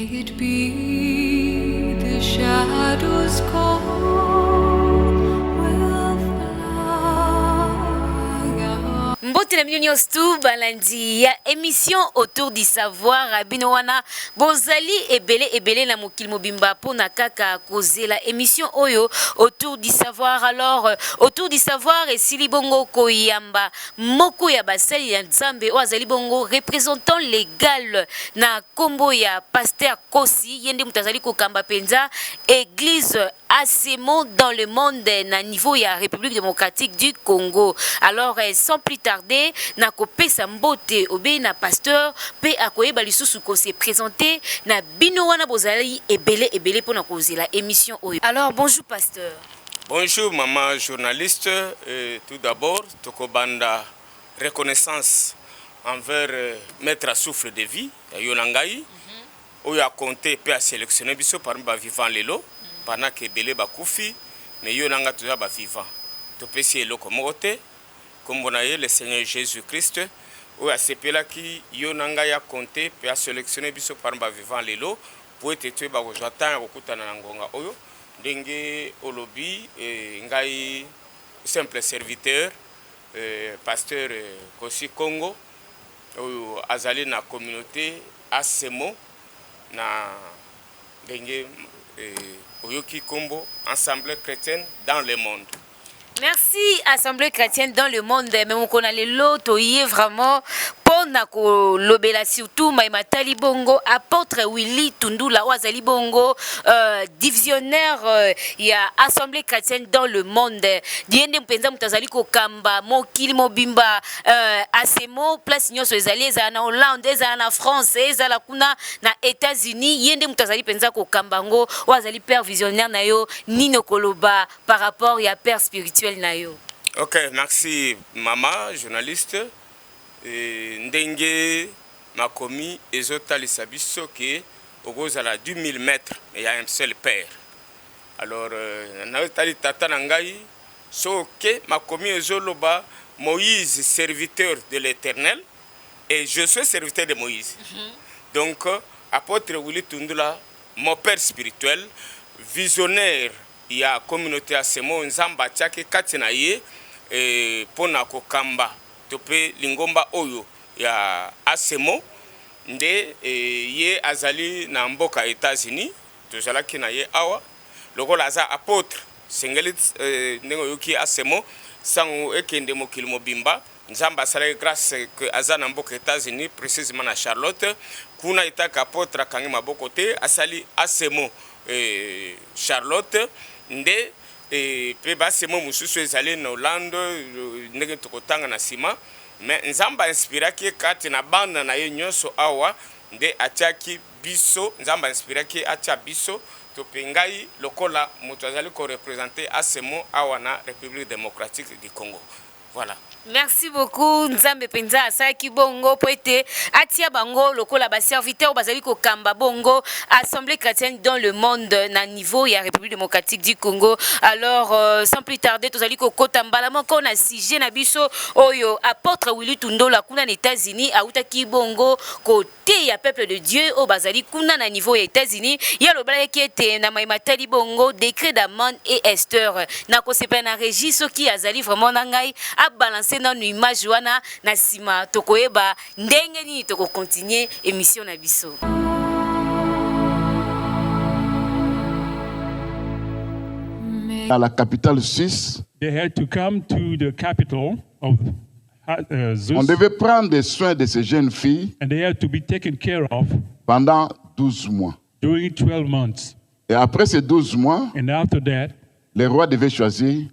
May it be the shadows call will fly. Mbote na mignonio stu balandi ya émission autour du savoir binowana bozali ebele na mokili mobimba pona kaka kozela émission oyo autour du savoir. Alors autour du savoir esili bongo koyamba moko ya basali ya nzambe o azali bongo représentant légal na kombo ya pasteur Kosi yende mutazali kokamba penza église ASEMO dans le monde na niveau ya République démocratique du Congo. Alors sans plus tarder na kopesa mbote obe na pasteur pe akoyeba lisusu ko se présenter na bino wana bozali ebele pona kozela émission oyo. Alors bonjour pasteur. Bonjour maman journaliste. Tout d'abord tokobanda reconnaissance envers maître à souffle de vie Yonangai oyo a compté pe a sélectionné biso parmi ba vivant lelo pendant que belé ba kufi mais Yonanga toujours ba vivant to pesi eloko mote comme on a le Seigneur Jésus-Christ oyo a sepela ki Yonanga ya compté pe a sélectionné biso parmi ba vivant lelo pour être tué ba kozata kokutana na ngonga oyo ndenge olobi ngai simple serviteur pasteur Kosi Congo oyo azali na communauté ASEMO na ndenge oyoki kombo Assemblée chrétienne dans le monde. Merci Assemblée chrétienne dans le monde. Mais on connaît l'autre, il est vraiment pour nako lobela surtout maïma talibongo apôtre Willy Tundula Wazali Bongo divisionnaire il y a Assemblée chrétienne dans le monde. Diende mpenza mutazali ko kamba mokili mobimba ASEMO place nyonso ezali za na Hollande za na France za la kuna na États-Unis yende mutazali penza ko kambango wazali père visionnaire na yo nino koloba par rapport ya père spirituel na yo. OK, merci maman journaliste. Ndenge makomi ezotalisa biso ke okozala 2000 mètres et il y a un seul père. Alors na tali tata na ngai so ke makomi ezoloba Moïse serviteur de l'Éternel et je suis serviteur de Moïse. Donc apôtre Willy Tundula mon père spirituel visionnaire il y a communauté ASEMO nzamba tiake katina ye pona kokamba tope lingomba oyo ya ASEMO nde ye azali na mboka États-Unis tozalaki na ye awa lokola aza apôtre sengeli ndenge yoki ASEMO sango ekende mokili mobimba nzamba asala grâce que aza na mboka États-Unis précisément na Charlotte kuna itaka apôtre akangi maboko te asali ASEMO Charlotte nde pe basemo mususu ezali na Hollande ndenge tokotanga na sima mais nzamba inspiraki kati na banda na ye nyonso awa nde atiaki biso nzamba inspiraki atia biso to pengai lokola moto azali ko représenter ASEMO awa na République démocratique du Congo. Voilà. Merci beaucoup Nzambe penza asaki bongo poete atia bango lokola ba serviteur bazali ko kamba bongo Assemblée chrétienne dans le monde na niveau ya République démocratique du Congo. Alors sans plus tarder tozali ko kota mbala moko na sujet na biso oyo apôtre Willy Tundula kuna na États-Unis autaki bongo côté ya peuple de Dieu o bazali kuna na niveau ya États-Unis ya lobala kete na maima tali bongo décret d'Aman et Esther na ko sepa na régis soki azali vraiment na ngai a balancer dans image wana na sima tokoyeba ndenge nini toko continuer émission na biso. À la capitale suisse, they had to come to the capital of Zeus, on devait prendre soin de ces jeunes filles and they had to be taken care of pendant 12 mois. during 12 months. Et après ces 12 mois, And after that, le roi devait choisir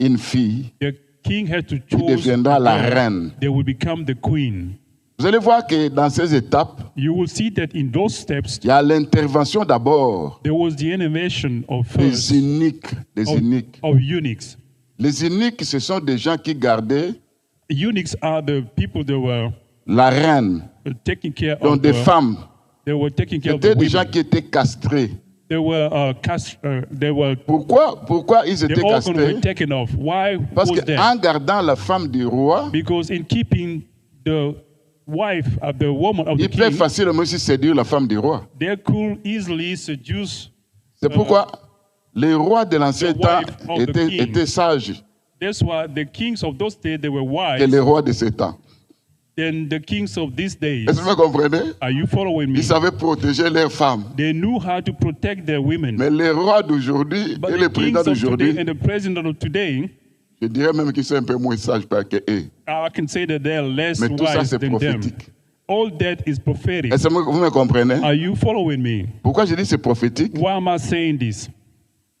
une fille the king had to qui choose deviendra la a girl. reine. They will become the queen. Vous allez voir que dans ces étapes, You will see that in those steps, il y a l'intervention d'abord there was the innovation of des first eunuques. of eunuchs. Les eunuques, ce sont des gens qui gardaient Eunuchs are the people that were la reine, taking care donc of des femmes. They were taking care of the C'était des gens women. qui étaient castrés. They were Pourquoi ils the étaient organ castrés? were taken off. Why Parce was that? qu'en gardant la femme du roi, Because in keeping the wife of the woman of the Ils peuvent king, facilement aussi séduire la femme du roi. they could easily seduce. C'est pourquoi les rois de l'ancien the temps wife of the king. étaient sages That's why the kings of those days, they were que wise les rois de ce temps. than the kings of these days. Est-ce que vous comprenez? Are you following me? Ils savaient protéger leurs femmes. They knew how to protect their women. Mais les rois d'aujourd'hui But et the les présidents kings of d'aujourd'hui, today and the president of today, je dirais même qu'ils sont un peu moins sages que eux. I can say that they are less Mais tout ça, wise c'est than them. prophétique. All that is prophetic. Est-ce que vous me comprenez? Are you following me? Pourquoi je dis c'est prophétique? Why am I saying this?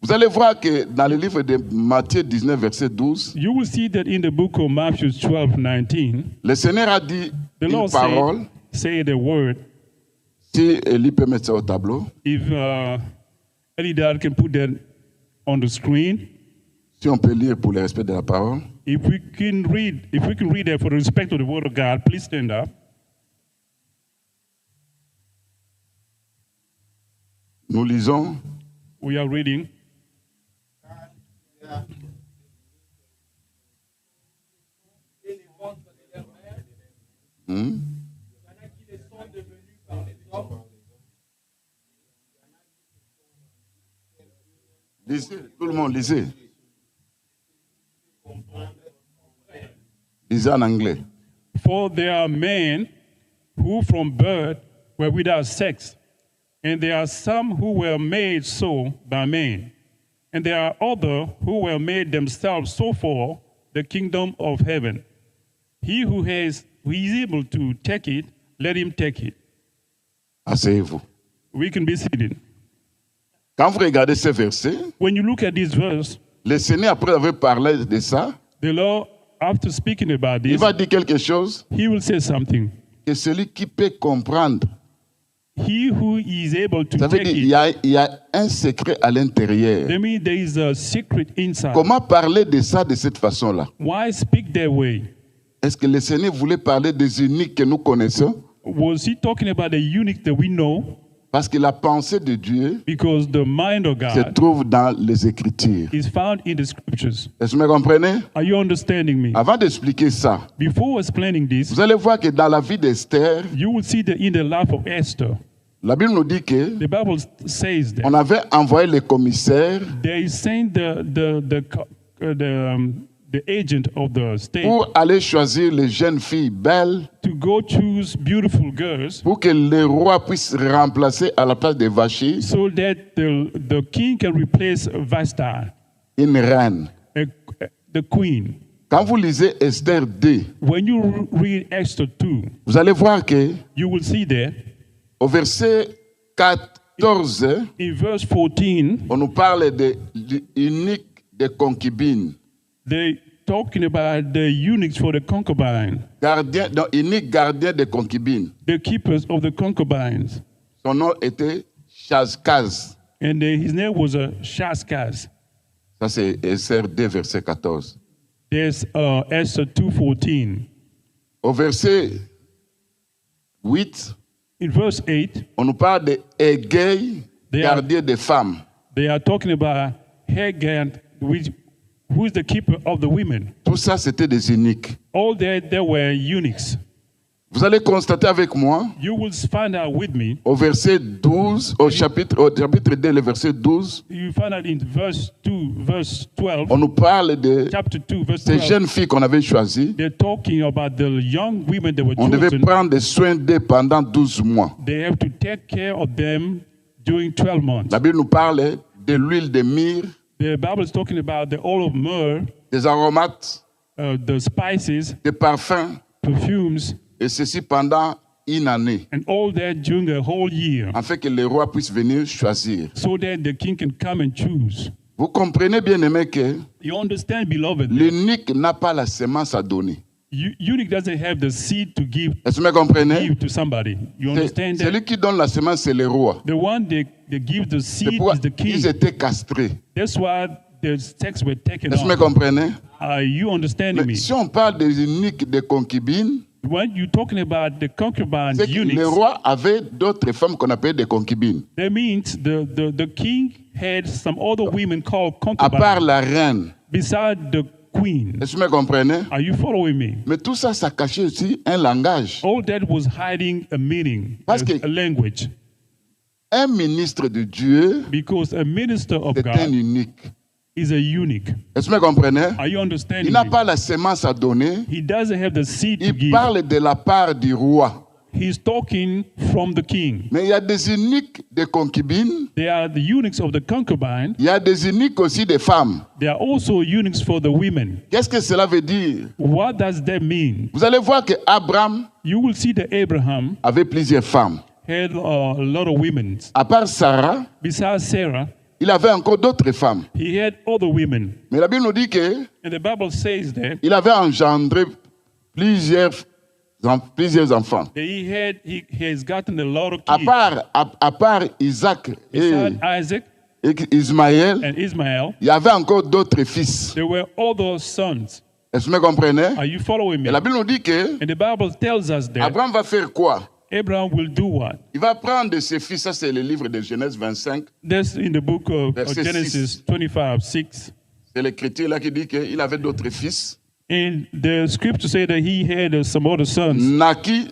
Vous allez voir que dans le livre de Matthieu 19, verset 12, You will see that in the book of Matthew 12:19, le Seigneur a dit the une Lord parole. say the word. Si Eli peut mettre ça au tableau, If Elidad can put that on the screen, si on peut lire pour le respect de la parole. if we can read that for the respect of the word of God, please stand up. Nous lisons We are reading. Lisez, tout le monde, lisez. Lisez en anglais. For there are men who from birth were without sex, and there are some who were made so by men, and there are others who were made themselves so for the kingdom of heaven. He who is able to take it, let him take it. Asseyez-vous. We can be seated. Quand vous regardez ces versets, When you look at this verse, le Seigneur, après avoir parlé de ça, the Lord, after speaking about il this, va dire quelque chose he will say something. que celui qui peut comprendre. He who is able to Ça veut take dire it. il y a un secret à l'intérieur. That means there is a secret inside. Comment parler de ça de cette façon-là? Why speak that way? Est-ce que le Seigneur voulait parler des uniques que nous connaissons? Was he talking about the eunuch that we know? Parce que la pensée de Dieu Because the mind of se God trouve dans les Écritures. is found in the scriptures. Est-ce que vous me comprenez? Are you understanding me? Avant d'expliquer ça, Before explaining this, vous allez voir que dans la vie d'Esther, you will see that in the life of Esther, la Bible nous dit que the Bible says that on avait envoyé les commissaires they sent the agent of the state pour aller choisir les jeunes filles belles to go choose beautiful girls pour que le roi puisse remplacer à la place de Vachi so that the king can replace Vashti, une reine. the queen. Quand vous lisez Esther 2, When you read Esther 2, vous allez voir que you will see that au verset 14, in verse 14, on nous parle de l'unique des concubines. they talking about the eunuchs for the concubine, Gardien, donc unique gardien des concubines. the keepers of the concubines. Son nom était Chazkaz. And his name was Shashkaz. Ça, c'est Esther 2, verset 14. There's Esther 2:14. Au verset 8, In verse 8, on nous parle de Égei, They are- gardien des femmes. they are talking about Hagar, who is the keeper of the women. Tout ça, c'était des uniques. All there were eunuchs. Vous allez constater avec moi, You will find out with me. au verset 12, au chapitre 2, le verset 12, You find out in verse 2, verse 12, on nous parle de chapter 2, verse ces 12. jeunes filles qu'on avait choisies. They're talking about the young women that were On devait chosen. prendre soin d'eux pendant 12 mois. They have to take care of them during 12 months. La Bible nous parle de l'huile de myrrhe, The Bible is talking about the oil of myrrh, des aromates, the spices, des parfums, perfumes, et ceci pendant une année, and all that during the whole year, afin que le roi puisse venir choisir. so that the king can come and choose. Vous comprenez bien aimé que You understand, beloved? l'unique n'a pas la semence à donner. Eunuch doesn't have the seed to give Est-ce que vous me comprenez? to somebody. You understand that? Celui qui donne la semence, c'est le roi. The one that gives the C'est seed pourquoi is the king. ils étaient castrés. That's why the sex were taken Est-ce que vous me off. comprenez? Are you understanding Mais me? si on parle des uniques des concubines, When you're talking about the concubines, c'est que le eunuchs, roi avait d'autres femmes qu'on appelle des concubines. that means the king had some other women called À part concubines. la reine, Beside queen. Est-ce que vous me comprenez? Are you following me? Mais tout ça, ça cachait aussi un langage. All that was hiding a meaning, Parce que- a language. Un ministre de Dieu Because a minister of est un God unique. is a eunuch. Est-ce que vous me comprenez? Are you Il understanding n'a me? pas la sémence à donner. He doesn't have the seed to Il give. parle de la part du roi. He's talking from the king. Mais il y a des uniques de concubines. They are the eunuchs of the concubine. Il y a des uniques aussi des femmes. They are also eunuchs for the women. Qu'est-ce que cela veut dire? What does that mean? Vous allez voir que Abraham You will see that Abraham avait plusieurs femmes. had a lot of women. À part Sarah, Besides Sarah, il avait encore d'autres femmes. he had other women. Mais la Bible nous dit qu'il And the Bible says that avait engendré plusieurs enfants. he has gotten a lot of À kids. part Isaac et Besides Isaac Ismaël, and Ismael, il y avait encore d'autres fils. there were other sons. Est-ce que vous me comprenez? Are you following me? Et la Bible nous dit que And the Bible tells us that Abraham va faire quoi? Abraham will do what? Il va prendre ses fils, ça c'est le livre de Genèse 25. That's in the book of Verset Genesis 25:6. C'est l'écriture là qui dit qu'il avait d'autres fils. And the scripture say that he had some other sons. Naquis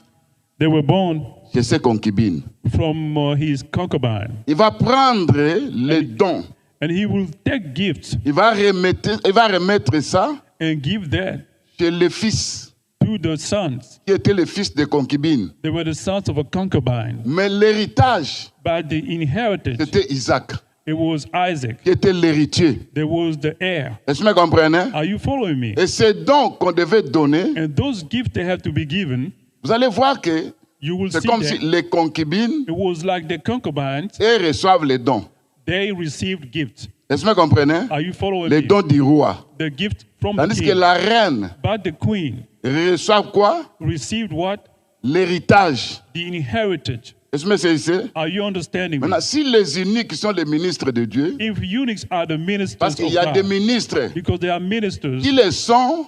They were born chez ses concubines. from his concubine. Il va prendre les dons. And he will take gifts Il va remettre ça and give that chez les fils to the sons. qui étaient les fils des concubines. They were the sons of a concubine. Mais l'héritage, But the inheritance, c'était Isaac it was Isaac. qui était l'héritier. There was the heir. Est-ce que vous me comprenez? Are you following me? Et ces dons qu'on devait donner, And those gifts they have to be given, vous allez voir que you will c'est see comme that si les concubines, it was like the concubines, elles reçoivent les dons. they received gifts. Est-ce que vous me comprenez? Are you following Les me? dons du roi. The gift from the Tandis que king. la reine But the queen reçoit quoi? received what? L'héritage. The inheritance. Est-ce que vous me saisissez? Are you understanding me? Maintenant, si les uniques sont les ministres de Dieu, If eunuchs are the ministers parce of qu'il y a des God, ministres because they are ministers, qui le sont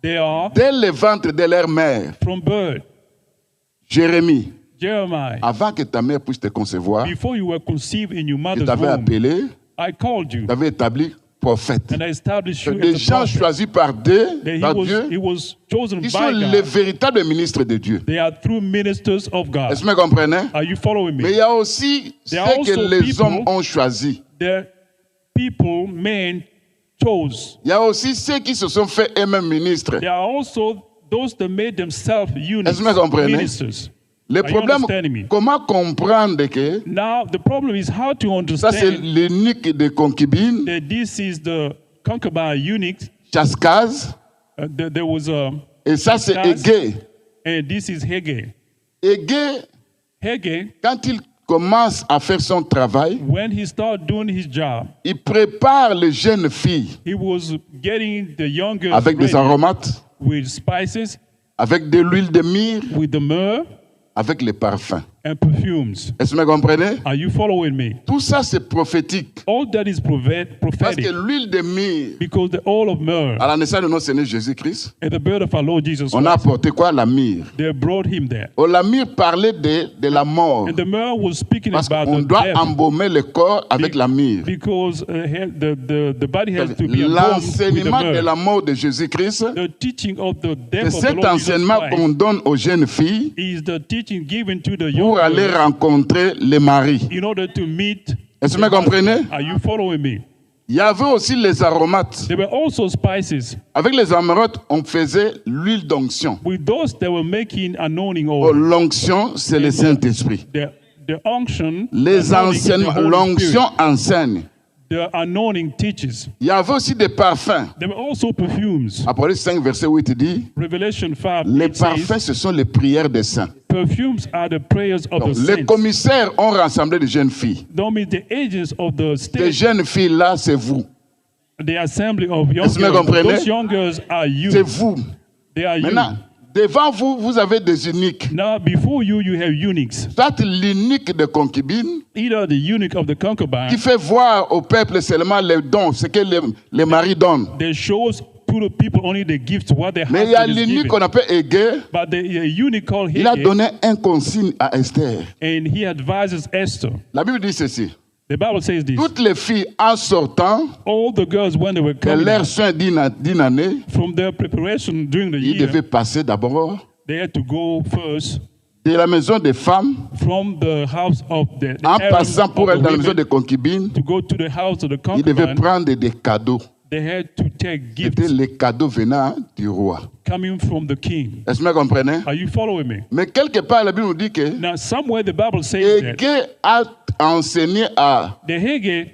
they are dès le ventre de leur mère. from birth. Jérémie, Jeremiah, avant que ta mère puisse te concevoir, before you were conceived in your je mother's t'avais womb, appelé, I called you je t'avais établi prophète. and I established you Des as a gens prophet. choisis par Dieu, That par he Dieu, was chosen qui sont by les God. véritables ministres de Dieu. They are true ministers of God. Est-ce que vous me comprenez? Are you following Mais il me? y a aussi ce There are que also les people- hommes ont choisi. The people, men, chose. Il y a aussi ceux qui se sont fait eux-mêmes ministres. There are also those that made themselves eunuchs, Est-ce que vous comprenez? ministers. Le Are you problème, understanding me? comment comprendre que Now, the problem is how to ça c'est understand l'unique des concubines, that this is the concubine eunuch. Chaskaz, There was a, et ça c'est Chaskaz. Égé. and this is Haggai. Égé, Haggai, quand il commence à faire son travail, when he started doing his job, il prépare les jeunes filles he was getting the young girls avec des ready aromates, with spices, avec de l'huile de myrrhe, with the myrrh avec les parfums. and perfumes. Est-ce que vous me comprenez? Are you following me? Tout ça c'est prophétique. All that is Parce prophetic que l'huile de myrrhe, because the oil of myrrh à la naissance de notre Seigneur Jésus-Christ, and the birth of our Lord Jesus on a Christ, apporté quoi? La myrrhe. they brought him there. Oh, la myrrhe parlait de la mort. And the myrrh was speaking Parce about qu'on the doit death embaumer le corps avec la myrrhe. because the body has to be embalmed with the L'enseignement de myrrh. la mort de Jésus-Christ, The teaching of the death c'est of the cet Lord Jesus enseignement qu'on Christ donne aux jeunes filles is the teaching given to the young pour aller girls rencontrer les maris. in order to meet. Est-ce que vous me the master. comprenez? Are you following me? Il y avait aussi les aromates. There were also spices. Avec les aromates, on faisait l'huile d'onction. With those that were making anointing Oh, oil, l'onction, c'est le Saint-Esprit. the unction, Les anointing is the enseignements, Holy l'onction Spirit. enseigne. The anointing teaches. Il y avait aussi des parfums. There were also perfumes. Apocalypse 5, verset 8 dit, Revelation 5, les it says, parfums, ce sont les prières des saints. perfumes are the prayers of Donc, the les saints. commissaires ont rassemblé des jeunes filles. Don't mean the agents of the Ces state, jeunes filles-là, c'est vous. the assembly of young Est-ce que vous girls. comprenez? Those young girls are you. C'est vous. They are Maintenant, you. devant vous, vous avez des uniques. Now, before you, you have eunuchs. Soit l'unique de concubine Either the eunuch of the concubine qui fait voir au peuple seulement les dons, ce que les maris donnent. that shows to the people only the gifts, what their Mais il y a husband is l'unique giving. qu'on appelle Égé. But the eunuch called Il a Haggai, donné un consigne à Esther. and he advises Esther. La Bible dit ceci. The Bible says this. Toutes les filles en sortant All the girls, when they were de coming leur out soin d'une année, from their preparation during the ils year, devaient passer d'abord they had to go first de la maison des femmes from the house of the en harem passant pour of aller the dans la maison women des concubines. to go to the house of the Ils devaient concubine. prendre des cadeaux. They had to take C'était gifts les cadeaux venant du roi. coming from the king. Est-ce que vous comprenez? Are you following me? Mais quelque part, la Bible nous dit que Now, somewhere the Bible says that Haggai a enseigné à the Haggai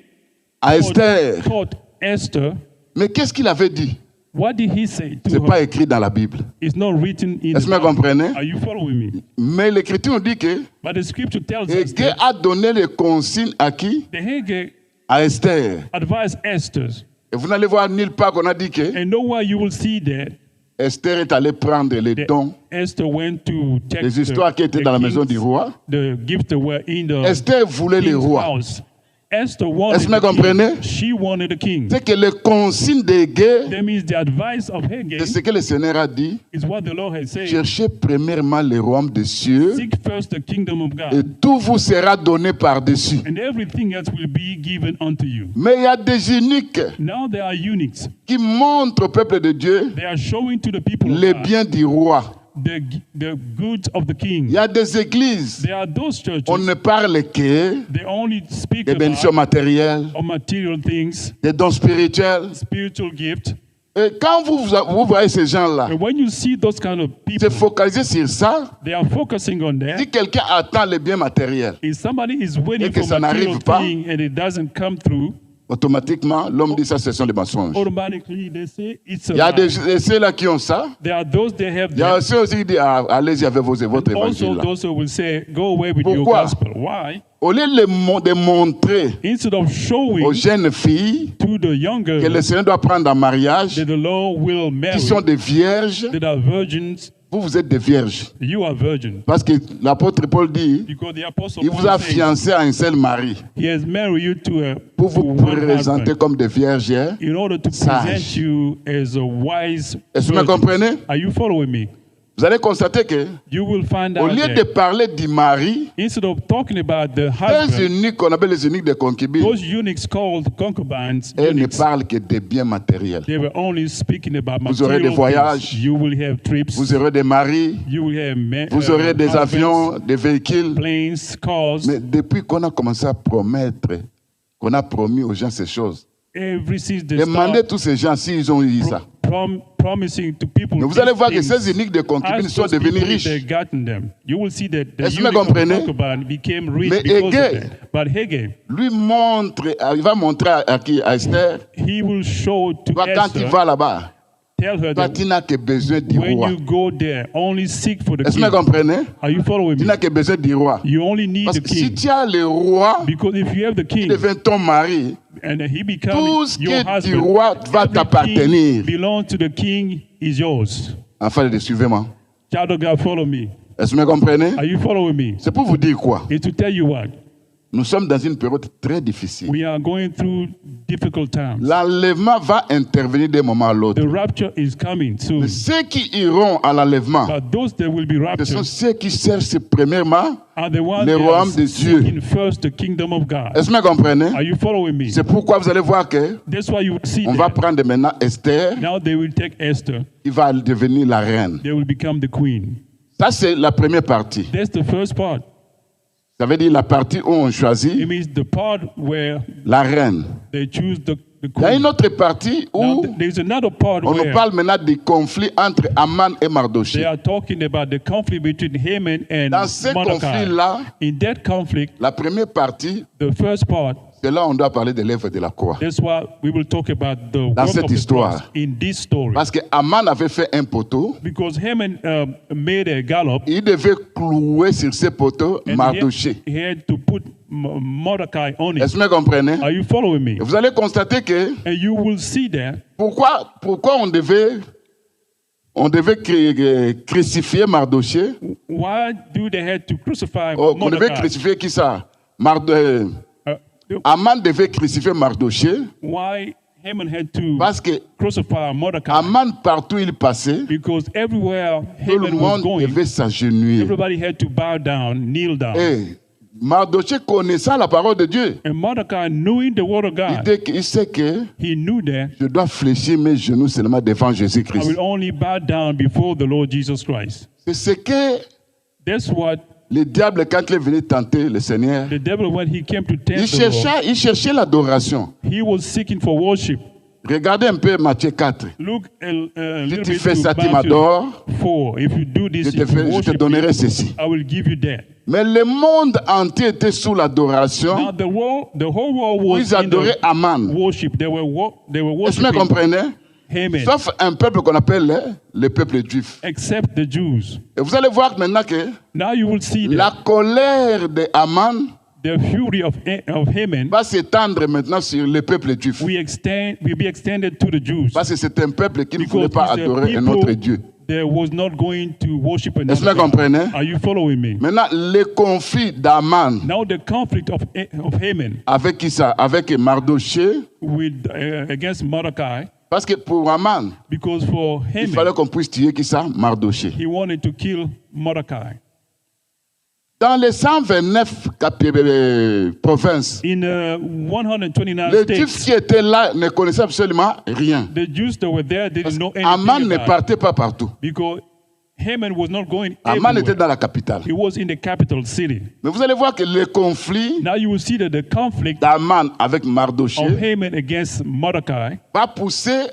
Esther. taught Esther. Mais qu'est-ce qu'il avait dit? What did he say Ce to n'est pas her? écrit dans la Bible. It's not written in Est-ce the que vous Bible. comprenez? Are you following me? Mais l'Écriture nous dit que But the scripture tells us Haggai that a donné les consignes à qui? the Haggai À Esther. advised Esther. Et vous n'allez voir nulle part qu'on a dit que And nowhere you will see that Esther est allée prendre les dons, Esther went to take les histoires qui étaient dans la maison du roi. the gifts that were in the Esther voulait les king's rois. house. Esther wanted Est-ce que vous the comprenez? king. She wanted the king. C'est que les consignes d'Haggai, That means the advice of Haggai c'est ce que le Seigneur a dit. is what the Lord has said. Cherchez premièrement le royaume des cieux Seek first the kingdom of et God, tout vous sera donné par-dessus. and everything else will be given unto you. Mais il y a des eunuques Now there are eunuchs. qui montrent au peuple de Dieu They are showing to the people of les God biens du roi. the goods of the king. Il y a des églises, There are those churches. on ne parle que They only speak des bénédictions about matérielles, material things, des dons spirituels. spiritual gifts. Et quand vous voyez ces gens-là, And when you see those kind of se people, focaliser sur ça. they are focusing on Si that. quelqu'un attend les biens matériels, If somebody is waiting Et que for ça material n'arrive pas, thing and it doesn't come through, automatiquement, l'homme dit ça, ce sont des mensonges. automatically they say it's a Il y a lie. ceux-là qui ont ça. There are those that have Il y a that. ceux aussi qui disent, ah, allez-y avec votre Also évangile. those who will say, go away with your Pourquoi? gospel. Why? Au lieu de montrer Instead of showing aux jeunes filles to the young que le girls Seigneur doit prendre en mariage, that the Lord will marry, qui sont des vierges, that are virgins, vous êtes des vierges. you are virgin. Parce que l'apôtre Paul dit, Because the apostle il vous Paul a says, fiancé à un seul mari he has married you to pour vous one présenter husband comme des vierges. Hein? in order to Sage. present you as a wise Est-ce que vous me virgin. comprenez? Are you following me? Vous allez constater que, You will find au out lieu de that parler du mari, instead of talking about the les husband, eunuques qu'on appelle les eunuques des concubines, those eunuchs called concubines, elles ne eunuchs, parlent que des biens matériels. they were only speaking about Vous aurez des material voyages, things. You will have trips. vous aurez des maris, You will have vous aurez des husbands, avions, des véhicules. planes, cars. Mais depuis qu'on a commencé à promettre, qu'on a promis aux gens ces choses, Every since they demandez start tous ces gens s'ils ont eu ça. promising to people. Mais vous allez these voir que things, ces eunuques de concubines ask sont those devenus people if riches. they've gotten them. You will see that the Est-ce que vous eunuch of comprenez? concubine became rich Mais because Haggai, of that. But Haggai, Lui montre, il va montrer à qui? À Esther. he will show to Toi, quand tu Esther, vas là-bas, tell her toi, that tu n'as que besoin du when roi. you go there, only seek for the Est-ce que vous king. comprenez? Are you following Tu me? n'as que besoin du roi. You only need Parce the que si king. tu as le roi, Because if you have the qui king devient ton mari, and he tout becomes ce your qui est du husband, roi va everything t'appartenir. belongs to the king is yours. Enfin, suivez-moi. Child of God, follow me. Est-ce que vous me comprenez? Are you following me? C'est pour vous dire quoi? It's to tell you what? Nous sommes dans une période très difficile. We are going through difficult times. L'enlèvement va intervenir d'un moment à l'autre. The rapture is coming soon. Mais ceux qui iront à l'enlèvement, But those that will be ce sont raptured ceux qui cherchent premièrement are the ones le that royaume are des cieux. seeking first the kingdom of God. Est-ce que vous me comprenez? Are you following me? C'est pourquoi vous allez voir que That's why you see on va that. prendre maintenant Esther, Now they will take Esther. il va devenir la reine. They will become the queen. Ça, c'est la première partie. That's the first part. Ça veut dire la partie où on It choisit means the part where la reine. they choose the Il y a queen. une autre partie Now, où there's another part on nous where parle maintenant du conflit entre Aman et they Mardoché. are talking about the conflict between Haman and Dans ce Mordecai. conflit-là, In that conflict, la première partie, the first part, c'est là où on doit parler de l'œuvre de la croix. that's why we will talk about the work cette of the histoire. cross in this story. Parce que Aman avait fait un poteau, Because Haman made a gallop, il devait clouer sur ce poteau and Mardoché. he had to put Mordecai on Est-ce it. que vous comprenez? Are you following me? Et vous allez constater que And you will see that pourquoi on devait crucifier Mardoché. why do they have to crucify On devait Mordecai? crucifier qui ça? Uh, Aman devait crucifier Mardoché why Haman had to parce que crucify Mordecai? Aman, partout où il passait, Because everywhere tout le Haman was monde going, devait s'agenouiller. everybody had to bow down, kneel down. Et Mardoché connaissant la parole de Dieu, And Mordecai, knowing the word of God, il sait que he knew that je dois fléchir mes genoux seulement devant I Jésus-Christ. will only bow down before the Lord Jesus Christ. C'est ce que That's what le diable, quand il est venu tenter le Seigneur, the devil, when he came to tempt il the Lord, cherchait l'adoration. he was seeking for worship. Regardez un peu Matthieu 4. Look a Si little tu bit fais to ça, tu Matthew m'adores, 4. If you do this, je if you te worship donnerai me, ceci. I will give you that. Mais le monde entier était sous Now l'adoration. the whole world Où was ils in adoraient the Aman. worship. They were Est-ce que vous worshiping comprenez? Haman, Sauf un peuple qu'on appelle le peuple juif. except the Jews. Et vous allez voir maintenant que Now you will see la that colère de Aman the fury of Haman va s'étendre maintenant sur le peuple juif. will be extended to the Jews. Parce que c'est un peuple qui ne voulait Because pas it's a adorer un people autre Dieu. that was not going to worship Est-ce que another vous God. comprenez? Are you following me? Maintenant, le conflit d'Aman Now the conflict of Haman avec qui ça? Avec Mardoché. with against Mordecai, Parce que pour Aman, because for il fallait Haman qu'on puisse tuer qui ça? Mardoché. he wanted to kill Mordecai. Dans les 129 provinces, In 129 les Juifs states, qui étaient là ne connaissaient absolument rien. the Jews that were there didn't know Aman anything ne about it, partait pas partout. because Haman was not going Aman était everywhere. dans la capitale. He was in the capital city. Mais vous allez voir que le conflit Now you will see that the conflict d'Aman avec of Mardoché Haman against Mordecai va pousser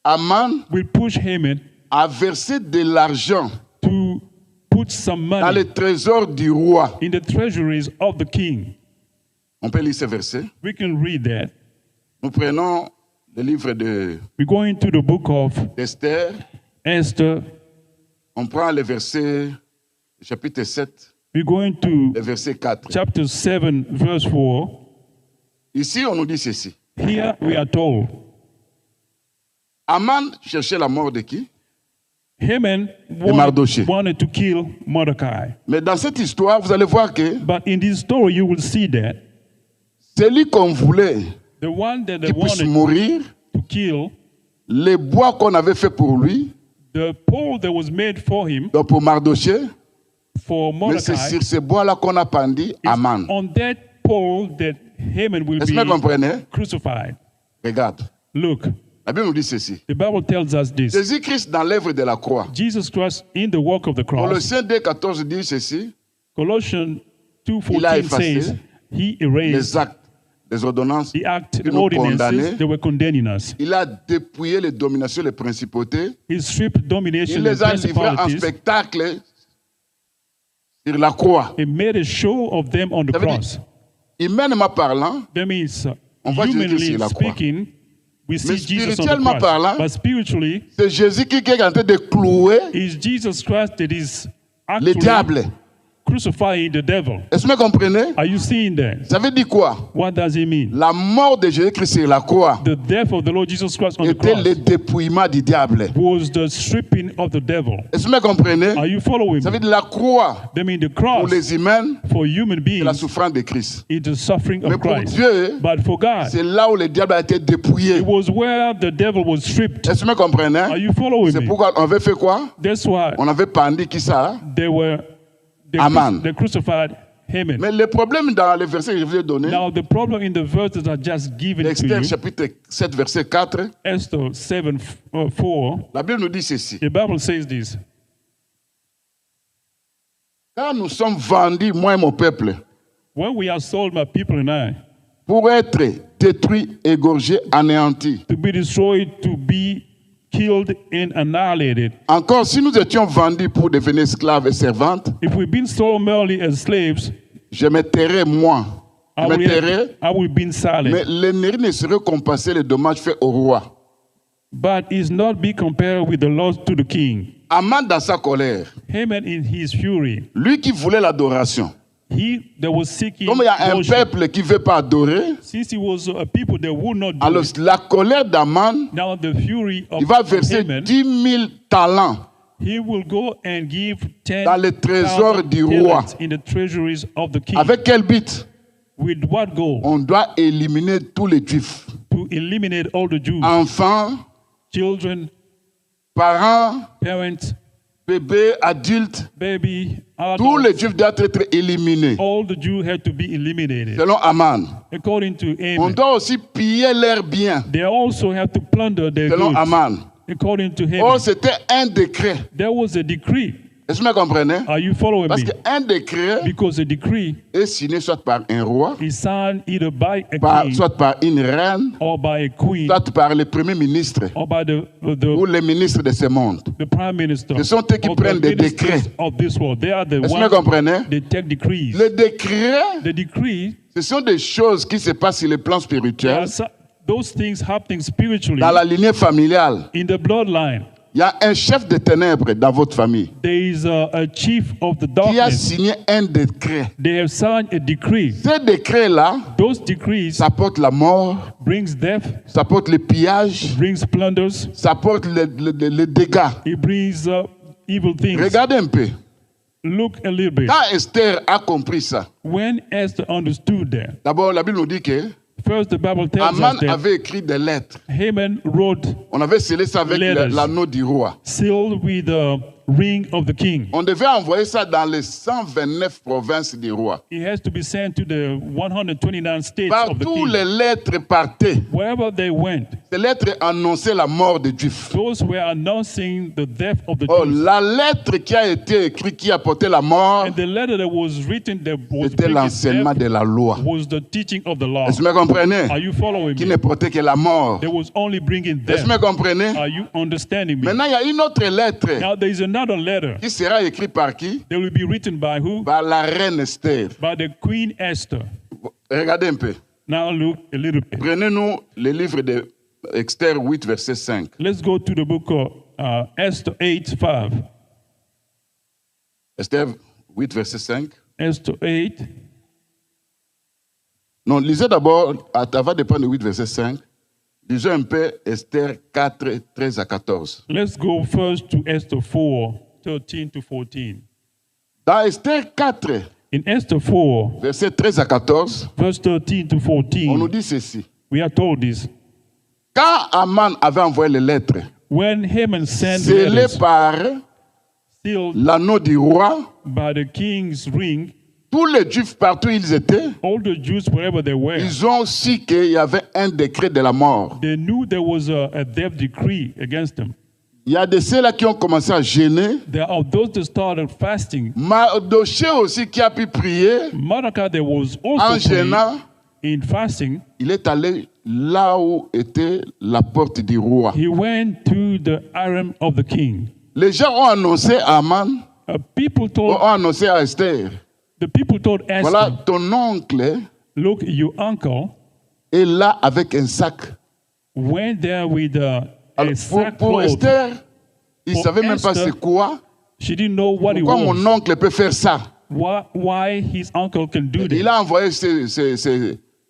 Aman will push Haman à verser de l'argent to put some dans money le trésor du roi. in the treasuries of the king. On peut lire ce verset. We can read that. Nous prenons le livre We go into the book of d'Esther. Esther. On prend le verset, chapitre 7, We go into le verset 4. chapter 7, verse 4. Ici, on nous dit ceci. Here we are told Aman cherchait la mort de qui? Haman Mardoché. wanted to kill Mordecai. Mais dans cette histoire, vous allez voir que But in this story, you will see that celui qu'on voulait the one that they qu'il puisse wanted mourir, to kill, les bois qu'on avait fait pour lui, the pole that was made for him, donc pour Mardoché, for mais c'est Mordecai, sur ces bois-là qu'on a pendu is Aman. on that pole that Haman will Est-ce que vous be comprenez? crucified. Regarde, Look, la Bible nous dit ceci. the Bible tells us this. Jésus-Christ dans l'œuvre de la croix. Jesus Christ in the work of the cross. Colossiens 2,14 dit ceci. Colossians Il a 2:14 effacé says he erased Les actes, les ordonnances the act, qui the nous ordinances condamnaient. that were condemning us. Il a dépouillé les dominations, les principautés. He stripped domination Il and les a livrés en principalities. spectacle sur la croix. He made a show of them on the Ça veut cross. dire, humainement parlant, That means, On voit Jésus humanly sur la croix. speaking, we see Mais Jesus on the spirituellement cross. parlant, But spiritually, c'est Jésus qui est en train de clouer it's Jesus Christ that is le actually diable. crucifying the devil. Est-ce que vous comprenez? Are you seeing that? Ça veut dire quoi? What does it mean? La mort de Jésus-Christ sur la croix The death of the Lord Jesus Christ on the était cross le dépouillement du diable. was the stripping of the devil. Est-ce que vous comprenez? Are you following Ça veut me? dire la croix That means the pour cross les humains, for human c'est la beings souffrance de Christ. is the suffering Mais of pour Christ. Dieu, But for God, c'est là où le diable a été dépouillé. it was where the devil was stripped. Est-ce que vous comprenez? Are you following C'est me? pourquoi on avait fait quoi? That's why On avait pendu qui ça? Aman. they crucified Haman. Mais le problème dans le verset que je vous ai donné, Now the problem in the verses I just given to Esther you, chapitre 7 verset 4, Esther 7:4, la Bible nous dit ceci. the Bible says this. Quand nous sommes vendus, moi et mon peuple, When we are sold, my people and I, pour être détruits, égorgés, anéantis. to be destroyed, to be killed and annihilated. Encore, si nous étions vendus pour devenir esclaves et servantes, If we've been sold merely as slaves, je me tairais moi. Je me tairais, I will be silent. mais l'ennemi ne saurait compenser les dommages faits au roi. But is not be compared with the loss to the king. Aman dans sa colère, Haman in his fury, lui qui voulait l'adoration. he that was seeking Comme il y a un worship, peuple qui ne veut pas adorer, since he was a people that would not do alors it, la colère d'Aman, now the fury il va of verser Haman, 10 000 talents he will go and give dans le trésor 10,000 du roi. talents in the treasuries of the king. Avec quel but? With what goal? On doit éliminer tous les juifs. To eliminate all the Jews, Enfants, children, parents, parents, bébés, adultes, baby, Tous les Juifs doivent être éliminés. All the Jews had to be eliminated. Selon Aman. According to On Haman. doit aussi piller leurs biens. They also have to plunder their Selon goods. Aman. According to Oh, Haman. c'était un décret. There was a decree. Est-ce que vous comprenez? Are you following Parce me? qu'un décret Because a decree est signé soit par un roi, is signed either by a king soit par une reine, or by a queen soit par le premier ministre or by ou les ministres de ce monde. the prime minister. Ce sont eux qui or the prennent des ministers décrets. of this world. They are the Est-ce que vous ones comprenez? they take decrees. Le décret, The decree, ce sont des choses qui se passent sur le plan there spirituel, are those things happening spiritually dans la lignée familiale. in the bloodline. Il y a un chef de ténèbres dans votre famille There is a chief of the qui a darkness. signé un décret. They have signed a decree. Ce décret-là, Those decrees ça porte la mort, brings death, ça porte le pillage, brings plunders, ça porte le dégât. it brings evil things. Regardez un peu. Look a little bit. Quand Esther a compris ça, When Esther understood that, d'abord la Bible nous dit que first the Bible tells Aman us that avait écrit des lettres. Haman wrote, On avait scellé ça avec Letters. l'anneau du roi. sealed with the ring of the king. On devait envoyer ça dans les 129 provinces du roi. It has to be sent to the 129 states of the Partout king. les lettres partaient. Wherever they went, Ces lettres annonçaient la mort de Juifs. those were announcing the death of the Oh, Jews. la lettre qui a été écrite, qui apportait la mort, And the letter that was written that was c'était bringing l'enseignement death de la loi. was the teaching of the law. Est-ce que vous me comprenez? Are you following Qui me? ne portait que la mort. That was only bringing Est-ce que death. vous me comprenez? Are you understanding me? Maintenant, il y a une autre lettre Now there is another letter qui sera écrite par qui? that will be written by who? Par la reine Esther. By the Queen Esther. Regardez un peu. Now look a little bit. Prenez-nous le livre de Esther 8, verset 5. Let's go to the book of Esther 8:5. Esther 8, verset 5. Esther 8. Non, lisez d'abord, avant de prendre le 8, verset 5, lisez un peu Esther 4, 13 à 14. Let's go first to Esther 4:13 to 14. Dans Esther 4, In Esther 4, verset 13 à 14, verse 13 to on nous 14, dit ceci. we are told this. Quand Aman avait envoyé les lettres, When Haman sent scellées letters par sealed l'anneau du roi, by the king's ring, tous les Juifs partout où ils étaient, all the Jews, wherever they were, ils ont su qu'il y avait un décret de la mort. they knew there was a death decree against them. Il y a de ceux-là qui ont commencé à gêner. There are those that started fasting. Mardoché aussi qui a pu prier Mordecai, there was en also praying gênant. in fasting. Il est allé là où était la porte du roi. He went to the harem of the king. Les gens ont annoncé à Aman, People ont told annoncé à Esther, the people told Esther, voilà, ton oncle look, your uncle est là avec un sac. went there with a Alors, pour sackcloth. Esther, il ne Pour savait même pas Esther, c'est quoi. She didn't know what it Pourquoi was. mon oncle peut faire ça? Why his uncle can do Il that. a envoyé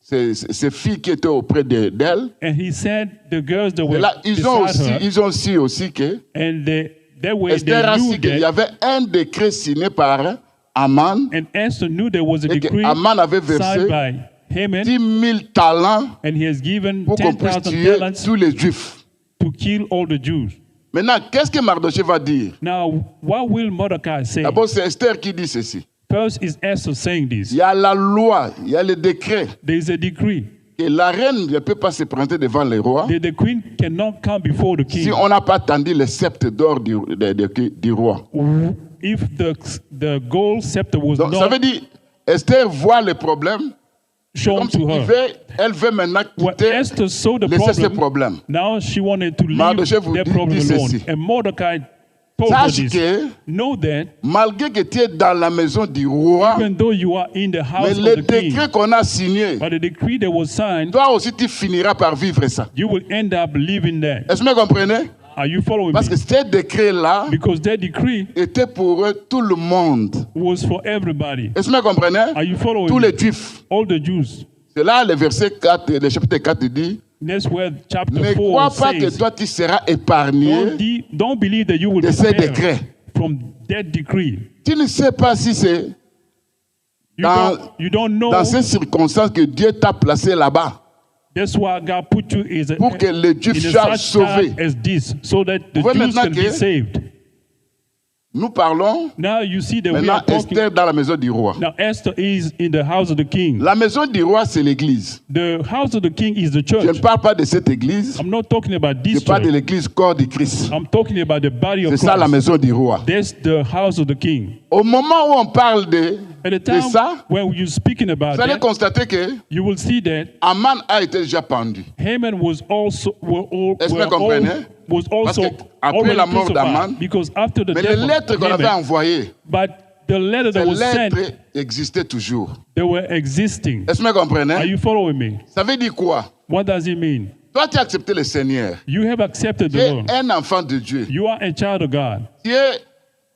ses filles qui étaient auprès d'elle. And he said the girls that Et were là, ils ont beside su her, aussi que and they were Esther a they su knew qu'il y that, avait un décret signé par Aman and Esther knew there was a et que decree Aman avait signed versé by Haman, 10 000 talents and he has given pour qu'on puisse 10,000 tuer talents tous les Juifs. to kill all the Jews. Maintenant, qu'est-ce que Mardoché va dire? Now, what will Mordecai say? D'abord, c'est Esther qui dit ceci. First is Esther saying this. Il y a la loi, il y a le décret. There is a decree. Et la reine ne peut pas se présenter devant le roi The queen cannot come before the si king on n'a pas tendu le sceptre d'or du roi. if the gold scepter was Donc, ça not veut dire, Esther voit le problème, shown comme to her. elle veut maintenant When quitter, Esther saw the laisser ce problem, problème. now she wanted to leave Mardoché vous that dit problem alone. ceci. And Mordecai told her Sache this. que, Know that malgré que tu es dans la maison du roi, even though you are in the mais house le of the king, décret qu'on a signé, but the decree that was signed, toi aussi tu finiras par vivre ça. you will end up living that. Est-ce que vous comprenez? Are you following Parce me? que ce décret-là Because that decree était pour tout le monde. was for everybody. Est-ce que vous comprenez? Are you following Tous me? les Juifs. All the Jews. C'est là le verset 4, le chapitre 4 dit, That's where chapter ne 4 crois pas que says, toi tu seras épargné don't believe that you will de be ces spared décrets. from that decree. Tu ne sais pas si c'est You don't know. dans ces circonstances que Dieu t'a placé là-bas That's why God put you pour que les in Juifs a soient such time sauvés. as this, so that the Vous voyez Jews maintenant can be que- saved. Nous parlons Now you see that we maintenant are talking. Esther dans la maison du roi. Now Esther is in the house of the king. La maison du roi, c'est l'église. The house of the king is the Je ne church. parle pas de cette église, I'm not talking about je this parle de church. l'église corps de Christ. I'm talking about the body of C'est ça la Christ. maison du roi. That's the house of the king. Au moment où on parle At the de time ça, when you're speaking about vous allez that, constater que you will see that Aman a été déjà pendu. Haman was also Est-ce que vous comprenez? was also Parce que après already la mort crucified, d'Aman, because after the Mais death les of lettres qu'on avait Haman, envoyées, but the letter that ces was sent, lettres existaient toujours. they were existing. Est-ce que vous Are comprenez? you following me? Ça veut dire quoi? What does it mean? Toi, tu as accepté le Seigneur. You have accepted Tu the es Lord. un enfant de Dieu. You are a child of God. Tu es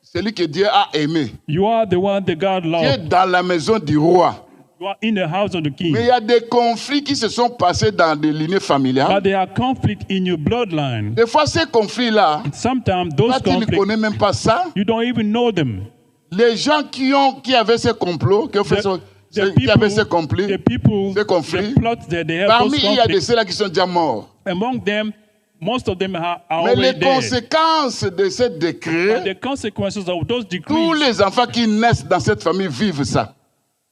celui que Dieu a aimé. You are the one that God Tu es loved. dans la maison du roi. You are in the house of the king. Mais il y a des conflits qui se sont passés dans des lignées familiales. But there are conflicts in your bloodline. Des fois, ces conflits-là, Sometimes those toi, tu ne conflicts, connais même pas ça. you don't even know them. Les gens qui avaient ces complots, qui avaient ces conflits, the people, ces conflits, the plots that they have, parmi those il y a de conflicts, ceux-là qui sont déjà morts. among them, most of them are Mais les already dead. conséquences de ces But décrets, the consequences of those tous decrees, les enfants qui naissent dans cette famille vivent ça.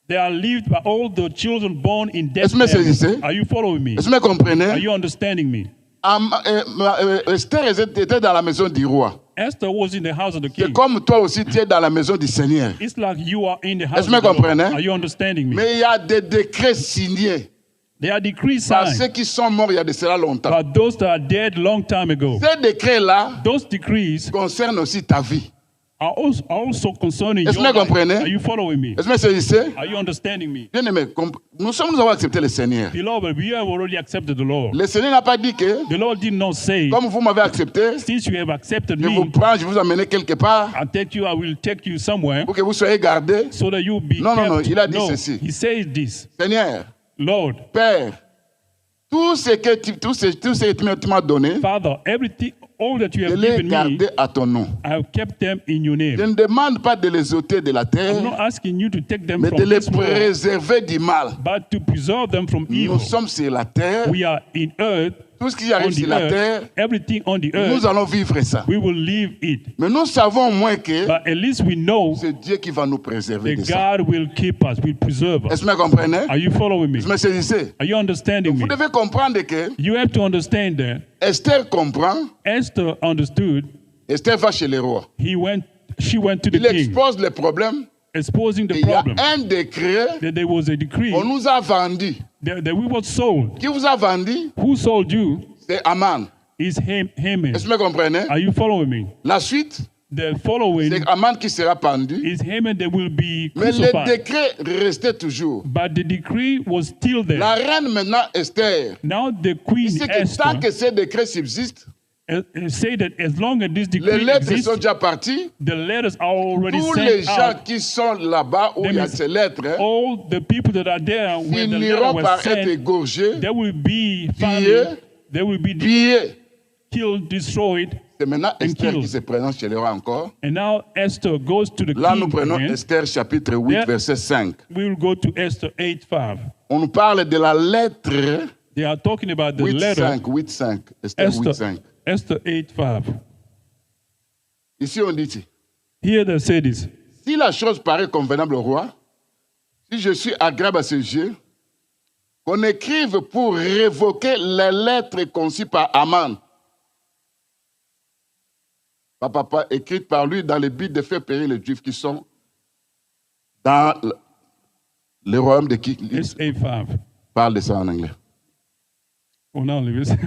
they are lived by all the children born in death. Est-ce que vous saisissez? Are you following me? Est-ce que vous Are comprenez? you understanding me? Esther était dans la maison du roi. Esther was in the house of the C'est king. comme toi aussi, tu es dans la maison du Seigneur. It's like you are in the house Est-ce of que the vous Lord. comprenez? Are you understanding me? Mais il y a des décrets signés There are decrees par signed ceux qui sont morts il y a de cela longtemps. by those that are dead long time ago. Ces décrets-là Those decrees concernent aussi ta vie. are also concerning Est-ce que your vous life. comprenez? Are you following me? Est-ce que vous saisissez? Are you understanding me? Bien aimé, nous avons accepté le Seigneur. Beloved, we have already accepted the Lord. Le Seigneur n'a pas dit que, The Lord did not say, comme vous m'avez accepté, since you have accepted je vous me, prends, je vous emmène quelque part I will take you somewhere pour que vous soyez gardés. so that you will be Non, non, kept. non, il a dit No, ceci. he says this, Seigneur, Lord, Père, tout ce que tu m'as donné, Father, everything, all that you je have l'ai given me, gardé à ton nom. I have kept them in your Je name. ne demande pas de les ôter de la I'm terre, not asking you to take them mais from de les this world, préserver du mal. but to preserve them from Nous evil. sommes sur la terre. We are in earth, Tout ce qui on arrive sur the la terre, earth, everything on the nous earth, allons vivre ça. we will live it. Mais nous savons au moins que But at least we know c'est Dieu qui va nous préserver de that ça. God will keep us, will preserve us. Est-ce que vous comprenez? Are you following me? Est-ce que vous saisissez? Are you understanding Vous me? devez comprendre que You have to understand that Esther comprend. Esther understood. Esther va chez les rois. She went to the Il king, expose les problèmes. exposing the Et il y a problem un décret. that there was a decree On nous a vendu. that we were sold. Qui vous a vendu? Who sold you C'est Aman. is Haman. Est-ce que vous comprenez? Are you following me? La suite, The following c'est Aman qui sera pendu. is Haman that will be Mais le crucified. décret restait toujours. But the decree was still there. La reine maintenant, Esther, Now the queen il sait que tant Esther que ces décrets subsistent, say that as long as this les decree lettres sont exists, déjà parties. the letters are already Tous les sent gens out. qui sont là-bas où il y a That means ces lettres, hein, all the people that are there where the letter finiront was par être sent, égorgés, they will be pillés, found, they will be pillés. killed, destroyed. C'est maintenant Esther killed. qui se présente chez les rois encore. And now Esther goes to the Là, nous king prenons again. Esther chapitre 8, There- verset 5. We will go to Esther 8:5. On nous parle de la lettre They are talking about the 8, letter 5, 8, 5. Esther 8, Esther, 5. Esther 8:5. Ici, on dit, Here they say this. si la chose paraît convenable au roi, si je suis agréable à ses yeux, qu'on écrive pour révoquer les lettres conçues par Aman, papa, écrites par lui dans le but de faire périr les Juifs qui sont dans le royaume de qui It's 8:5. parle de ça en anglais. Oh, now listen.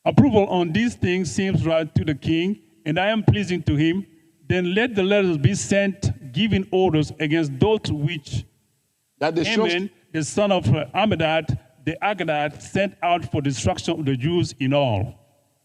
Approval on these things seems right to the king, and I am pleasing to him. Then let the letters be sent, giving orders against those which Il y a des choses. Haman, the son of Ammedat, the Agagite, sent out for destruction of the Jews in all.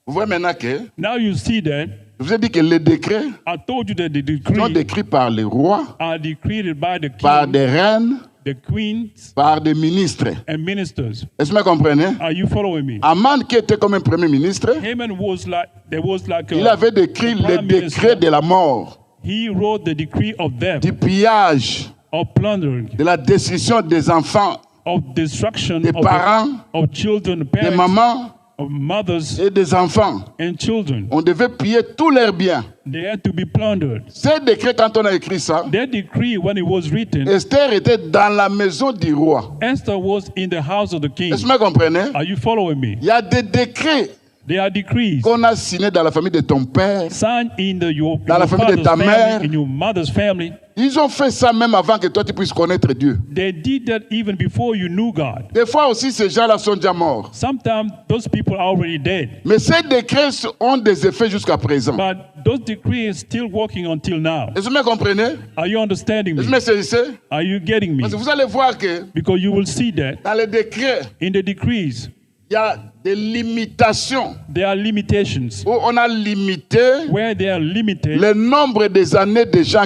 Vous voyez maintenant que, Now you see that je vous ai dit que les décrets I told you that the sont decrees décrits par les rois, are decreed by the par king, des reines, the queens, par des ministres. and ministers. Est-ce que vous comprenez? Are you following me? Aman, qui était comme un premier ministre, Haman was like il avait décrit les décrets de la mort, He wrote the decree of death, du pillage, of plundering, de la destruction des enfants, of destruction des parents, of children, des parents, mamans, of mothers et des enfants. and children. On devait piller tous leurs biens. They had to be plundered. Ce décret, quand on a écrit ça, That decree, when it was written, Esther était dans la maison du roi. Esther was in the house of the king. Est-ce que vous comprenez? Are you following me? Il y a des décrets There are decrees qu'on a signés dans la famille de ton père. signed in your Dans la famille de father's ta mère. family, in your mother's family. Ils ont fait ça même avant que toi tu puisses connaître Dieu. They did that even before you knew God. Des fois aussi, ces gens-là sont déjà morts. Sometimes those people are already dead. Mais ces décrets ont des effets jusqu'à présent. But those decrees are still working until now. Est-ce que vous me comprenez? Are you understanding Est-ce que me? vous me saisissez? Are you getting me? Parce que vous allez voir que Because you will see that dans les décrets, in the decrees, il y a des limitations there are limitations où on a limité where they are limited. le nombre des années des gens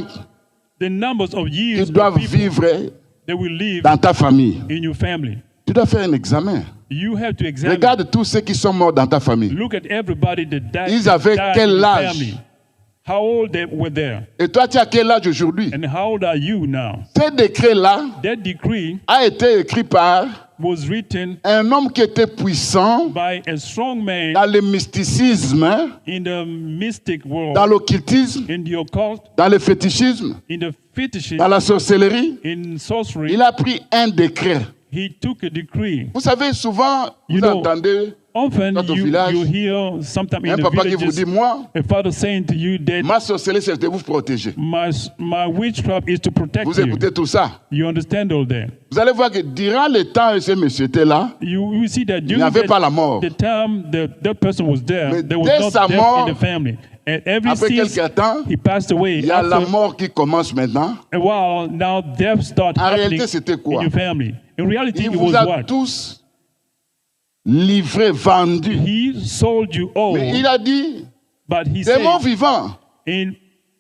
The numbers of qui years of doivent people vivre that will live dans ta famille. in your family. Tu dois faire un examen. You have to examine. Regarde tous ceux qui sont morts dans ta famille. Look at everybody that died, Ils avaient died quel in the âge? family. How old they were there. Et toi, tu as quel âge aujourd'hui? And how old are you now? Ce décret-là That decree a été écrit par was written un homme qui était puissant by a strong man dans le mysticisme, in the mystic world, dans l'occultisme, in the occult, dans le fétichisme, in the fetishism, dans la sorcellerie. in sorcery. Il a pris un décret. He took a decree. Vous savez, souvent, You vous know, entendez Often dans ton you village, hear sometimes in un the papa qui vous villages dit, moi, a father saying to you that ma sorcellerie, c'est de vous protéger. my witchcraft is to protect Vous you. écoutez tout ça. You understand all that. Vous allez voir que durant le temps où ce monsieur était là, You see that il n'y during avait pas la mort. the time that person was there, Mais there was dès not sa death mort, in the family. And every Après since quelques temps, he passed away, il y a la after mort qui commence maintenant. a while, now death started En happening réalité, c'était quoi? in your family. In reality, Il it vous was a what? tous livrés, vendus. He sold you all, Mais il a dit, but he c'est mon said, vivant.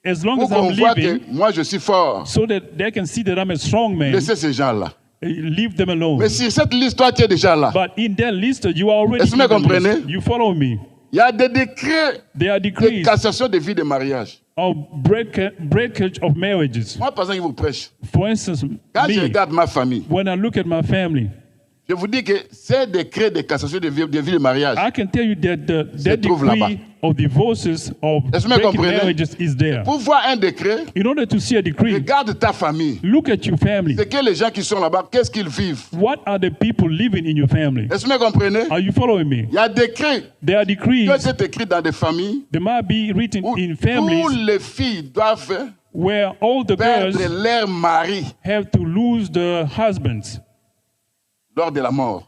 as long Pour as I'm qu'on voit que living, moi je suis fort. so that they can see that I'm a strong man, Laissez ces gens-là. leave them alone. Mais sur cette liste, toi tu es déjà là. But in that list, you are already Est-ce que vous in the comprenez? list. You follow me. Il y a des décrets There are de decrees cassation de vie de mariage. of breakage of marriages. Moi, par exemple, je vous prêche. For instance, Quand je me, regarde ma famille, when I look at my family, je vous dis que ces décrets de cassation de vie de mariage, I can tell you that that trouve là-bas. decree of divorces of Est-ce que vous breaking comprenez? marriages is there. pour voir un décret, In order to see a decree, regarde ta famille. look at your family. C'est que les gens qui sont là-bas, qu'est-ce qu'ils vivent? What are the people living in your family? Est-ce que vous comprenez? Are you following me? Il y a des décrets There are decrees qui ont été écrits dans des familles that might be written où in toutes families les filles doivent where all the girls perdre leur mari have to lose their husbands lors de la mort.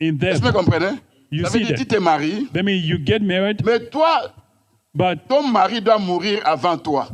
in Est-ce death. que vous comprenez? You Ça veut see dire que tu that? t'es marié, That means you get married, mais toi, but ton mari doit mourir avant toi.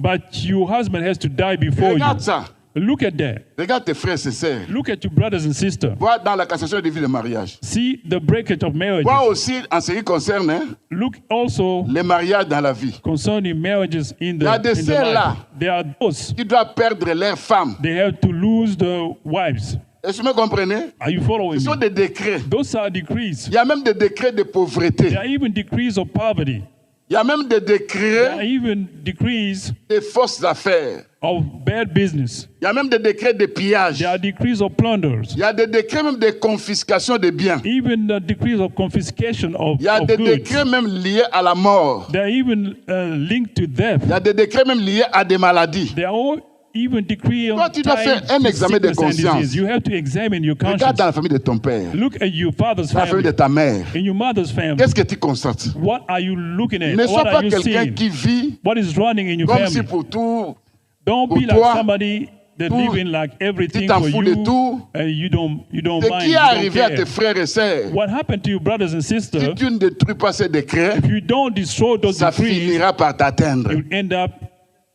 your husband has to die before Regarde you. ça. Look at that. Regarde tes frères et sœurs. Look at your brothers and sisters. Vois dans la cassation de vie de mariage. See the breakage of marriages. Vois aussi en ce qui concerne Look also les mariages dans la vie. concerning marriages in Il y a the, des in the sœurs life. là. There are those. Qui doivent perdre leur femme. They have to lose their wives. Est-ce que vous comprenez? Are you following Ce sont me? des décrets. Those are decrees. Il y a même des décrets de pauvreté. There are even decrees of poverty. Il y a même des There décrets are even decrees de fausses affaires. of bad business. Il y a même des décrets de pillage. There are decrees of plunders. Il y a des décrets même de confiscation de biens. Even the decrees of confiscation of, Il y a of des goods. décrets même liés à la mort. They are even linked to death. Il y a des décrets même liés à des maladies. They are all even decree Toi, tu dois faire un examen de conscience. You have to examine your Regarde conscience. dans la famille de ton père, Look at your father's dans la famille de family, ta mère. in your mother's family. Qu'est-ce que tu constates? What are you looking at? Ne sois What pas are you quelqu'un seeing? qui vit What is running in your comme si family? pour tout, Don't pour be like toi, somebody that tout, living like everything t'en for fous de you, tout. and you don't ce mind. qui est You don't arrivé à care. tes frères et sœurs, What happened to your brothers and sisters? si tu ne détruis pas ces décrets, If you don't destroy those ça decrees, finira par t'atteindre. it will end up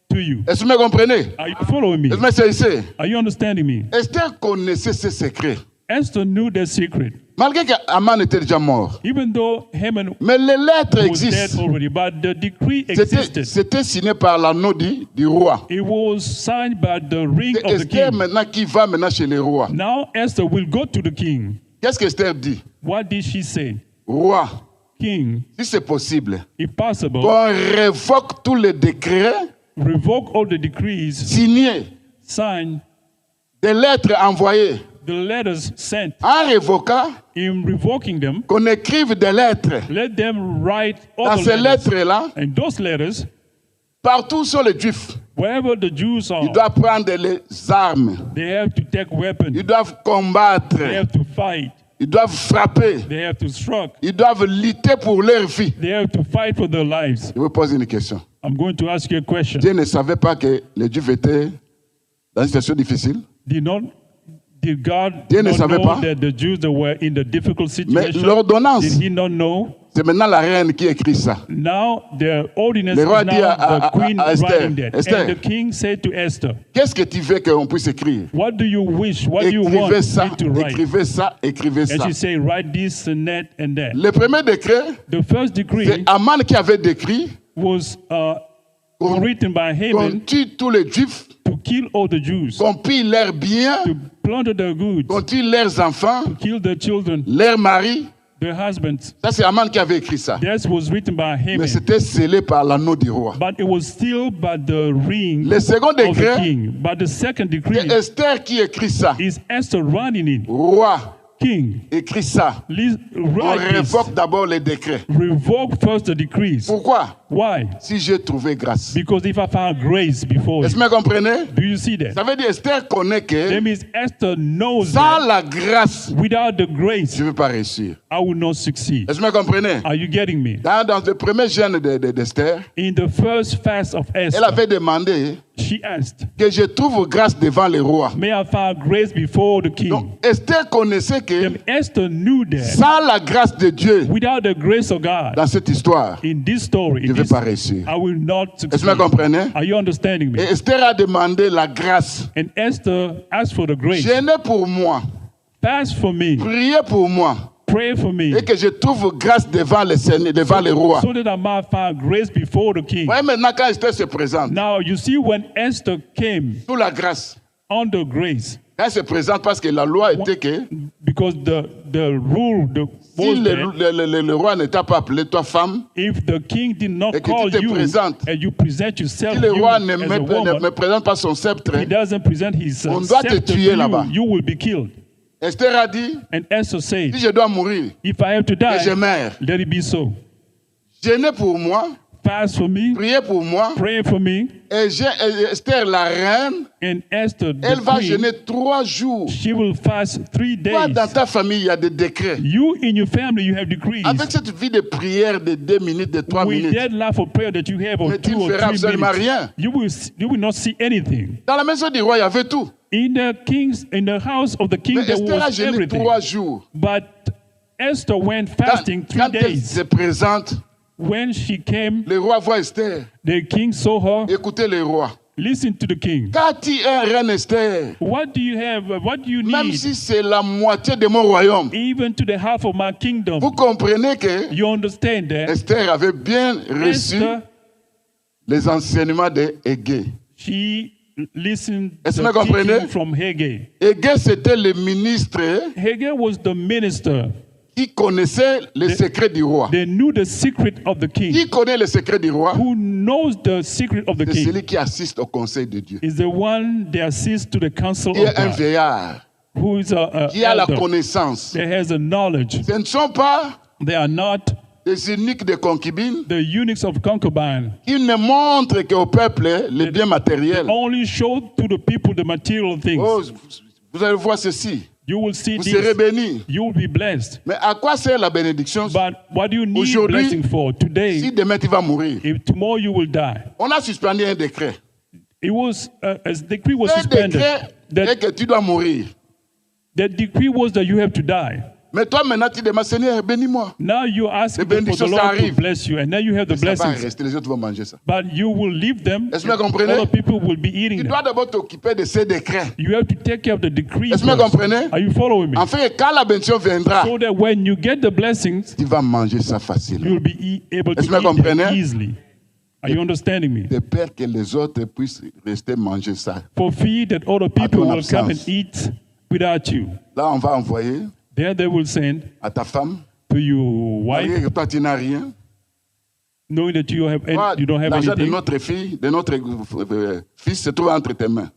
to you. Est-ce que vous me comprenez? Are you following me? Est-ce que vous me saisissez? Are you understanding me? Esther connaissait ses secrets. Esther knew that secret, Malgré qu'Aman était déjà mort. even though Haman Mais les lettres was dead existent. already, but the decree existed. C'était signé par l'anneau du roi. It was signed by the ring C'est of the Esther king. maintenant qui va maintenant chez les rois. Now Esther will go to the king. Qu'est-ce qu'Esther dit? What did she say? Roi, King, si c'est possible, if possible, qu'on révoque tous les décrets revoke all the decrees signés, signed, des lettres envoyées the letters sent, en révoquant, in revoking them, qu'on écrive des lettres. let them write Dans other ces letters. lettres-là, And those letters, partout sur les Juifs, wherever the Jews are, ils doivent prendre les armes. they have to take weapons. Ils doivent combattre. They have to fight. Ils doivent frapper. They have to strike. Ils doivent lutter pour leur vie. They have to fight for their lives. Je vous pose une question. I'm going to ask you a question. Dieu ne savait pas que les Juifs étaient dans une situation difficile. Did God Dieu ne not savait know pas. that the Jews that were in the difficult Mais situation? l'ordonnance, Did he not know? c'est maintenant la reine qui écrit ça. Now the ordinance Le is roi now dit à the queen Esther, writing that. Esther. And the king said to Esther, Qu'est-ce que tu veux qu'on puisse écrire? what do you wish? What do you want Écrivez ça, me to write? écrivez ça, écrivez And ça. she said, write this and that and that. Le premier décret, The first decree c'est Aman qui avait décrit was qu'on written by qu'on Haman tue tous les Juifs, to kill all the Jews, qu'on pille leurs biens, to plunder their goods, qu'on tue leurs enfants, to kill their children, leurs maris. their husbands. Ça, c'est Aman qui avait écrit ça. That was written by Mais Haman. c'était scellé par l'anneau du roi. But it was still by the ring Le second of the décret, king. But the second decree c'est Esther qui écrit ça. is Esther writing it. Roi King, écrit ça. On write this. révoque d'abord les décrets. Revoke first the decrees. Pourquoi? Why? Si j'ai trouvé grâce. Because if I found grace before Est-ce you, que vous comprenez? do you see that? Ça veut dire Esther connaît que That means Esther knows sans that la grâce, without the grace, je ne vais pas réussir. I will not succeed. Est-ce que vous comprenez? Are you getting me? Dans le premier jeûne d'Esther, In the first fast of elle Esther, avait demandé she asked, que je trouve grâce devant les rois. may I find grace before the king? Donc Esther connaissait que Then Esther knew that sans la grâce de Dieu without the grace of God, dans cette histoire, in this story, je in ne vais this, pas réussir. I will not Est-ce que succeed. vous comprenez? Are you understanding Et me? Esther a demandé la grâce. And Esther asked for the grace. Jeûnez pour moi, Fast for me, priez pour moi, pray for me, et que je trouve grâce devant les seigneurs, devant les rois. so that I might find grace before the king. Voyez maintenant quand Esther se présente, Now you see when Esther came sous la grâce, under grace, quand elle se présente parce que la loi était que because the rule si was that le roi ne t'a pas appelé toi femme, if the king did not Et que tu call te you présentes. and you present yourself si le you roi as ne a me woman, présente pas son sceptre, he doesn't present his On doit te scepter tuer to là-bas. you, you will be killed. Esther a dit, And Esther said, si je dois mourir, if I have to que je die, meurs, let it be so. jeûnez pour moi, Fast for me, priez pour moi, pray for me. et Esther la reine, And Esther, elle the va queen, jeûner 3 jours. she will fast 3 Toi, days. dans ta famille, il y a des décrets. You in your family, you have decrees. Avec cette vie de prière de 2 minutes, de 3 With minutes, that life of prayer that you have of Mais tu 2 ne or feras 3 absolument minutes, rien. you will not see anything. dans la maison du roi, il y avait tout. In the house of the king, Mais there Esther a was jeûné everything. 3 jours. But Esther went Quand, fasting 3 quand elle days. se présente, When she came, le roi voit Esther. the king saw her. Écoutez le roi. Listen to the king. Quand tu es reine Esther, What do you have? What do you même need? si c'est la moitié de mon royaume, Even to the half of my kingdom. vous comprenez que You understand that? Esther avait bien reçu Esther, les enseignements de Hégé. she listened Est-ce to que vous the comprenez? teaching from Haggai. Hégé, c'était le ministre Haggai was the minister. qui connaissait les secrets du roi. They knew the secret of the king. Qui connaît les secrets du roi? Who knows the secret of the C'est king? celui qui assiste au conseil de Dieu. Is the one that assists to the counsel Qui of est un God. vieillard, Who is a qui a la elder, connaissance. that has a knowledge. Ce ne sont pas They are not des eunuques de concubines the eunuchs of concubine. qui ne montrent qu'au peuple les biens matériels. Only show to the people the material things. Oh, vous allez voir ceci. You will see Vous serez this. bénis. You will be blessed. Mais à quoi sert la bénédiction But what do you need Aujourd'hui, blessing for? Today, si demain tu vas mourir? if tomorrow you will die. On a suspendu un décret. It was a decree was Un suspended. décret est que tu dois mourir. The decree was that you have to die. Mais toi maintenant tu demandes, Seigneur, bénis-moi. Now you're asking Les for the bénédictions, ça Lord to arrive. bless you, and now you have the Ça va blessings. rester, les autres vont manger ça. But you will leave them. Est-ce que vous and comprenez? Other people will be eating Tu them. dois d'abord t'occuper de ces décrets. You have to take care of the decree. Est-ce que vous first. comprenez? Are you following me? Enfin, quand la bénédiction viendra, So that when you get the blessings, tu vas manger ça facilement. you will be able to Est-ce que vous eat them comprenez? easily. Are you understanding me? De peur que les autres puissent rester manger ça. For fear that other people ton will come and absence. eat without you. Là, on va envoyer There they will send à ta femme, to your wife, malgré que toi tu n'as rien. knowing that you have Toi, you don't have l'argent de anything. notre fille, de notre fils se trouve entre tes mains.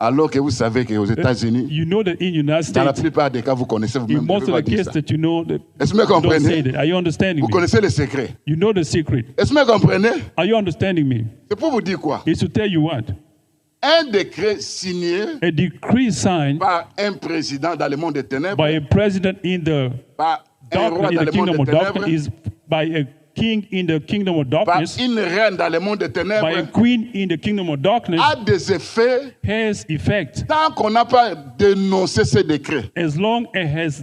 Alors que vous savez qu'aux États-Unis, You know that in United dans la States, plupart des cas, vous connaissez in vous-même. most Je of vais the pas dire cases ça. that you know, that Est-ce que vous you don't say comprenez? that. Are you understanding Vous me? connaissez le secret. You know the secret. Est-ce que vous comprenez? Are you understanding me? C'est pour vous dire quoi? It's to tell you what? Un décret signé A decree signed par un président dans le monde des ténèbres, by a president in the par un roi darkness, in dans the le monde kingdom des of darkness, ténèbres, is by a king in the kingdom of par darkness, une reine dans le monde des by a ténèbres, queen in the kingdom of darkness, a des effets has effect tant qu'on n'a pas dénoncé ces décrets. as long as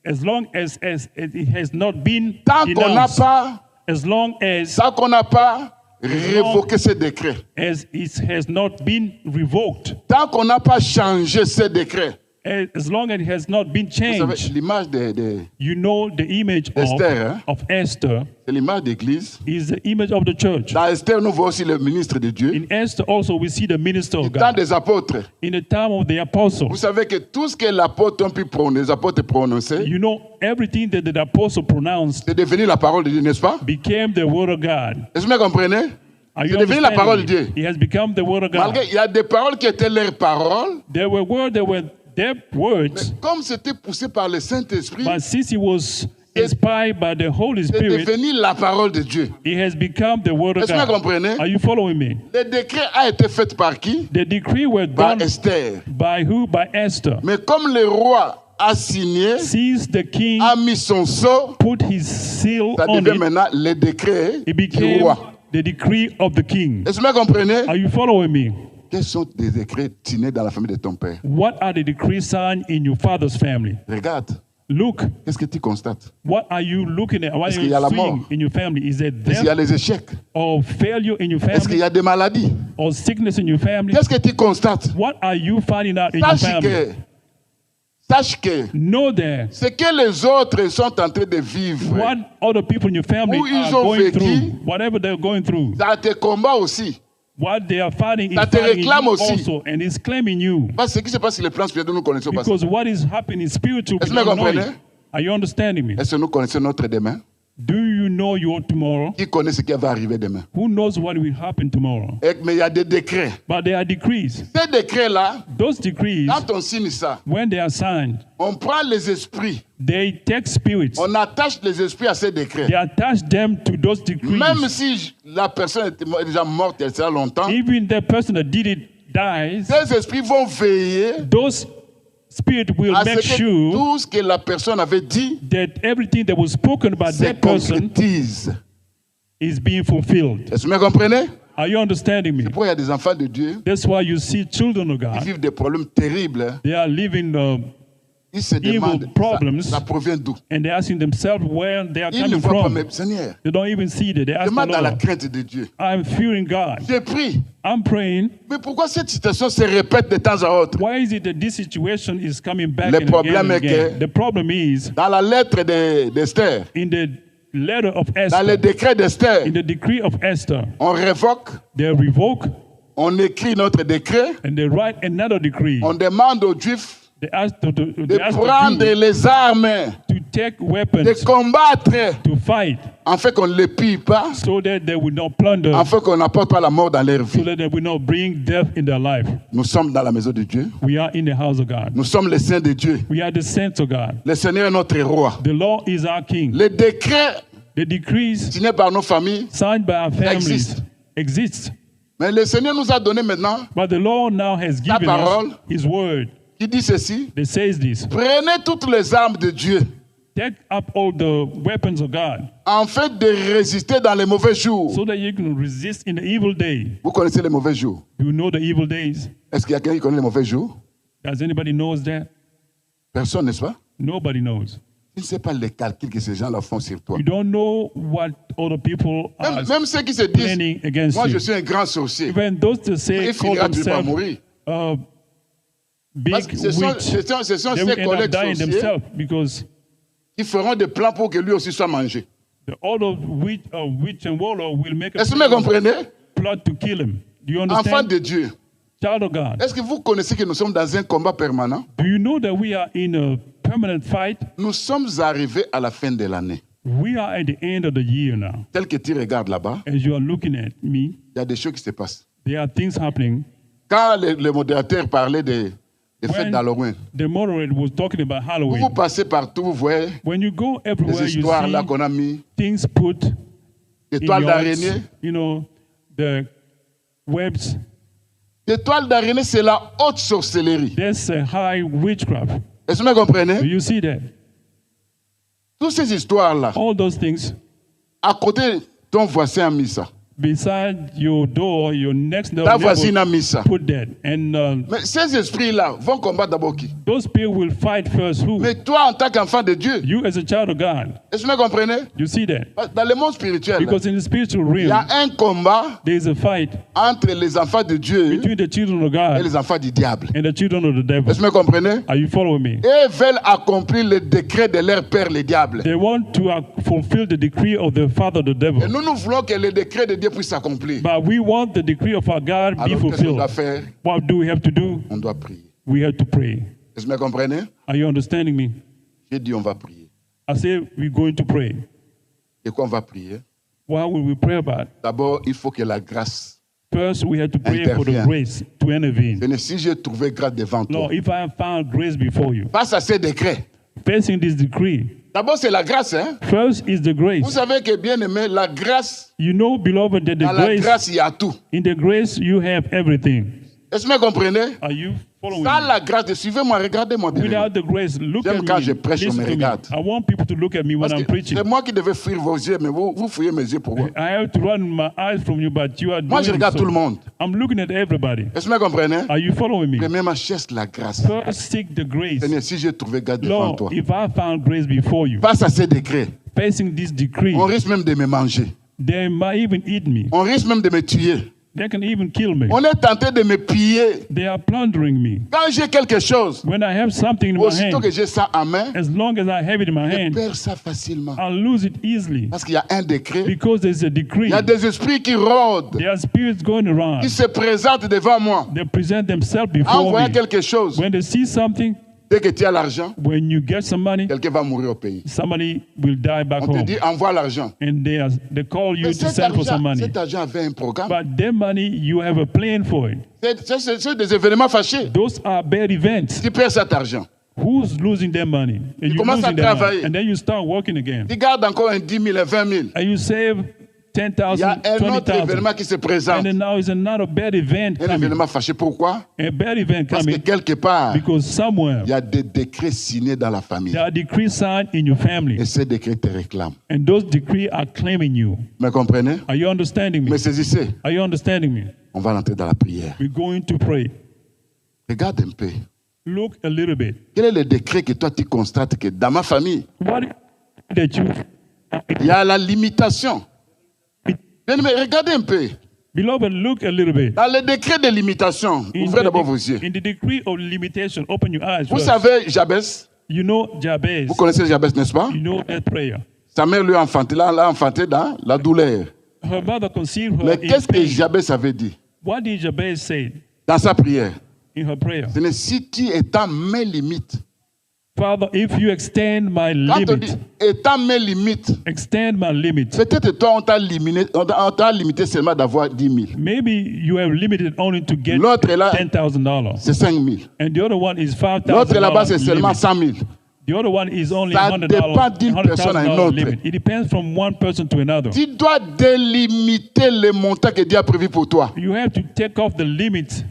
it has not been Tant qu'on n'a denounced, pas, as long tant qu'on n'a pas révoqué ces décrets. as it has not been revoked, Tant qu'on n'a pas changé ces décrets. as long as it has not been Vous savez, changed. l'image de You know the image Esther, hein? of Esther c'est l'image d'église. is the image of the church. Dans Esther, nous voyons aussi le ministre de Dieu. In Esther also we see the minister Du of temps God. des apôtres. In the time of the Vous apostles, savez que tout ce que l'apôtre ont pu les apôtres prononcer, you know everything that the apostle pronounced c'est devenu la parole de Dieu, n'est-ce pas? became the word of God. Est-ce que vous comprenez? Are you C'est devenu la parole de understanding Dieu. me? It has become the word of God. Malgré, il y a des paroles qui étaient leurs paroles, There were words that were their words, comme c'était poussé par le Saint-Esprit, but since it was inspired by the Holy c'est Spirit, devenu la parole de Dieu. it has become the word of Est-ce que vous God. comprenez? Are you following me? Le décret a été fait par qui? The decree was Par done Esther. by who? By Esther. Mais comme le roi a signé, Since the king a mis son sceau, put his seal ça on devient it, maintenant le décret it du became roi. the decree of the king. Est-ce que vous comprenez? Are you following me? Quels sont les décrets signés dans la famille de ton père? What are the decrees signed in your father's family? Regarde, Look, qu'est-ce que tu constates? what are you looking at? What Est-ce are qu'il y a la you seeing mort? in your family? Is it Est-ce qu'il y a death les échecs? or failure in your Est-ce qu'il family y a des maladies? or sickness in your family? Qu'est-ce que tu constates? What are you finding out in your family? Sache que Know that ce que les autres sont en train de vivre, what other people in your family Où ils are ont going vécu. through, whatever they're going through, ça te combat aussi. what they are fighting is Ça te fighting réclame you aussi. also, and it's claiming you. Parce que ce qui se passe sur le plan spirituel, nous connaissons pas ça. Because what is happening spiritual, Est-ce we que vous don't know comprenez? it. Are you understanding me? Est-ce que nous connaissons notre demain? Do you know your tomorrow? Qui connaît ce qui va arriver demain? Who knows what will happen tomorrow? Mais il y a des décrets. But there are decrees. Ces décrets-là, Those decrees, quand on signe ça, when they are signed, on prend les esprits, they take spirits. on attache les esprits à ces décrets. They attach them to those decrees. Même si la personne est déjà morte, elle sera longtemps, Even the person that did it dies, ces esprits vont veiller those spirits will à ce make que sure tout ce que la personne avait dit that everything that was spoken about se that person concrétise. is being fulfilled. Est-ce que vous comprenez? Are you understanding me? Pourquoi il y a des enfants de Dieu That's why you see children of qui God. vivent des problèmes terribles, hein. They are living Ils se Evil demandent, problems. ça provient d'où? and they're asking themselves where they are Ils ne coming voient pas, from. mais Seigneur, They don't even see that. They ask the demande dans la Lord, crainte de Dieu. I'm fearing God. J'ai pris. I'm praying. Mais pourquoi cette situation se répète de temps à autre? Why is it that this situation is coming back Le and again problème and est again? que- The problem is Dans la lettre d'Esther, in the letter of dans le Esther, décret d'Esther, in the decree of Esther, on révoque, they revoke on écrit notre décret, and they write another decree. on demande aux Juifs They ask the de Jews prendre les armes, to take de weapons combattre, to fight en fait qu'on ne les pille pas, so that they will not plunder, en fait qu'on n'apporte pas la mort dans leur so vie. that they will not bring death in their life. Nous sommes dans la maison de Dieu. We are in the house of God. Nous sommes les saints de Dieu. We are the saints of God. Le Seigneur est notre roi. The Lord is our king. Les décrets The decrees signés par nos familles, signed by our families existe. exist. mais le Seigneur nous a donné maintenant But the Lord now has given parole. us his word qui dit ceci. that says this. Prenez toutes les armes de Dieu Take up all the weapons of God en fait de résister dans les mauvais jours. so that you can resist in the evil day. Vous connaissez les mauvais jours. Do you know the evil days? Est-ce qu'il y a quelqu'un qui connaît les mauvais jours? Does anybody knows that? Personne, n'est-ce pas? Nobody knows. Tu ne sais pas les calculs que ces gens-là font sur toi. You don't know what other people are Même ceux qui se disent, planning against moi je you. suis un grand sorcier, Even those that say il call finira toujours par themselves mourir. big Parce que ce sont witch, ces they will end up collègues dying sorciers themselves because qui feront des plans pour que lui aussi soit mangé. the other witch and warlock will make a Est-ce que vous me comprenez? plot to kill him. Do you Enfants understand? de Dieu, Child of God. est-ce que vous connaissez que nous sommes dans un combat permanent? Do you know that we are in a permanent fight? Nous sommes arrivés à la fin de l'année. We are at the end of the year now. Tel que tu regardes là-bas, As you are looking at me, il y a des choses qui se passent. there are things happening. Quand le modérateur parlait des fêtes When d'Halloween, the moderator was talking about vous Halloween, passez partout, vous voyez when you go les everywhere, you histoires là see qu'on a mis, things put des in toiles yards, d'araignée. you know, the webs. Des toiles d'araignée, c'est la haute sorcellerie. That's a high witchcraft. Est-ce que vous Do comprenez? you see that? Toutes ces histoires-là, All those things à côté, ton voisin a mis ça. beside your door, your next door Ta neighbor voisine a mis ça. put that. And Mais ces esprits-là vont combattre d'abord qui? those people will fight first. Who? Mais toi, en tant qu'enfant de Dieu, You as a child of God. est-ce que vous comprenez? You see that? Dans le monde spirituel, Because in the spiritual il y a realm, un combat there is a fight entre les enfants de Dieu between the children of et God les enfants du diable. and the children of the devil. Est-ce que vous comprenez? Are you following me? Et veulent accomplir le décret de leur père, le diable. They want to fulfill the decree of the father, the Et devil. nous voulons que le décret de Dieu puisse s'accomplir. But we want the decree of our God be Alors, qu'est-ce qu'on doit fulfilled. faire? What do we have to do? On doit prier. We have to pray. Est-ce que vous comprenez? Are you understanding me? J'ai dit on va prier. I say we're going to pray. Et quoi on va prier? What will we pray about? D'abord, il faut que la grâce. First, we have to pray for the Intervient. grace to intervene. Seigneur, si j'ai trouvé grâce devant toi, Lord, if I have found grace before you, face à ces décrets. facing this decree, D'abord, c'est la grâce. Hein? first is the Vous grace. savez que, bien aimé, la grâce, You know, beloved, that dans the la grace, grâce, il y a tout. in the grace, you have everything. Est-ce que vous comprenez? Are you following Sans me? la grâce, suivez-moi, regardez-moi bien. Without the grace, look J'aime at quand me. je prêche, on Listen me to me. regarde. I want people to look at me when Parce I'm que preaching. c'est moi qui devais fuir vos yeux, mais vous fouillez mes yeux pourquoi? I have to run my eyes from you, but you are Moi, je doing regarde so. tout le monde. I'm looking at everybody. Est-ce que vous comprenez? Are you following me? Premièrement, cherche la grâce. First, seek the grace. Seigneur, si j'ai trouvé grâce devant Lord, toi, if I found grace before you, face à ces décrets, facing this decree, on risque même de me manger. they might even eat me. On risque même de me tuer. They can even kill me. On est tenté de me piller. They are plundering me. Quand j'ai quelque chose, When I have something in my aussitôt que hand, j'ai ça en main, as long as I have it in my je hand, perds ça facilement. I'll lose it easily Parce qu'il y a un décret. because there's a decree. Il y a des esprits qui rôdent, There are spirits going around. qui se présentent devant moi. They present themselves En before voyant me. quelque chose, When they see something, dès que tu as l'argent, when you get some money, quelqu'un va mourir au pays. somebody will die back On te home. dit, envoie l'argent. And they call you Mais to send for some money. cet argent avait un programme. But their money, you have a plan for it. C'est des événements fâchés. Those are bad events. Tu perds cet argent. Who's losing their money? And you commences à losing their money. travailler. And then you start working again. Tu gardes encore un 10 000, un 20 000. And you save Il y 10,000, a un autre 20,000. événement qui se présente. And then now is another bad event Un coming. événement fâché. Pourquoi? A bad event Parce que coming quelque part, because somewhere il y a des décrets signés dans la famille. there are decrees signed in your family. Et ces décrets te réclament. And those decrees are claiming you. Me comprenez? Are you understanding me? Me saisissez. Are you understanding me? On va rentrer dans la prière. We're going to pray. Regarde un peu. Look a little bit. Quel est le décret que toi tu constates que dans ma famille, What that you, il y a la limitation? Bien, mais regardez un peu. beloved, look a little bit. Dans le décret de limitation, ouvrez d'abord vos yeux. In the decree of limitation, open your eyes. Vous first. savez, Jabez, You know Jabez. vous connaissez Jabez, n'est-ce pas? You know that prayer. Sa mère lui a enfanté, l'a enfanté dans la douleur. Her mother conceived her Mais in qu'est-ce que pain. Jabez avait dit What did Jabez say dans sa prière? in her prayer? C'est si tu étends mes limites, Father, if you extend my quand on dit limit, étends mes limites, extend my limit. peut-être toi on t'a limité seulement d'avoir 10 000. Maybe you have limited only to get L'autre est là, $10,000. c'est 5 000. And the other one is L'autre là-bas, c'est $5,000 seulement limit. 100 000. The other one is only Ça $100, dépend d'une personne à une $100,000 autre. limit. It depends from one person to another. Tu dois délimiter le montant que Dieu a prévu pour toi. You have to take off the limits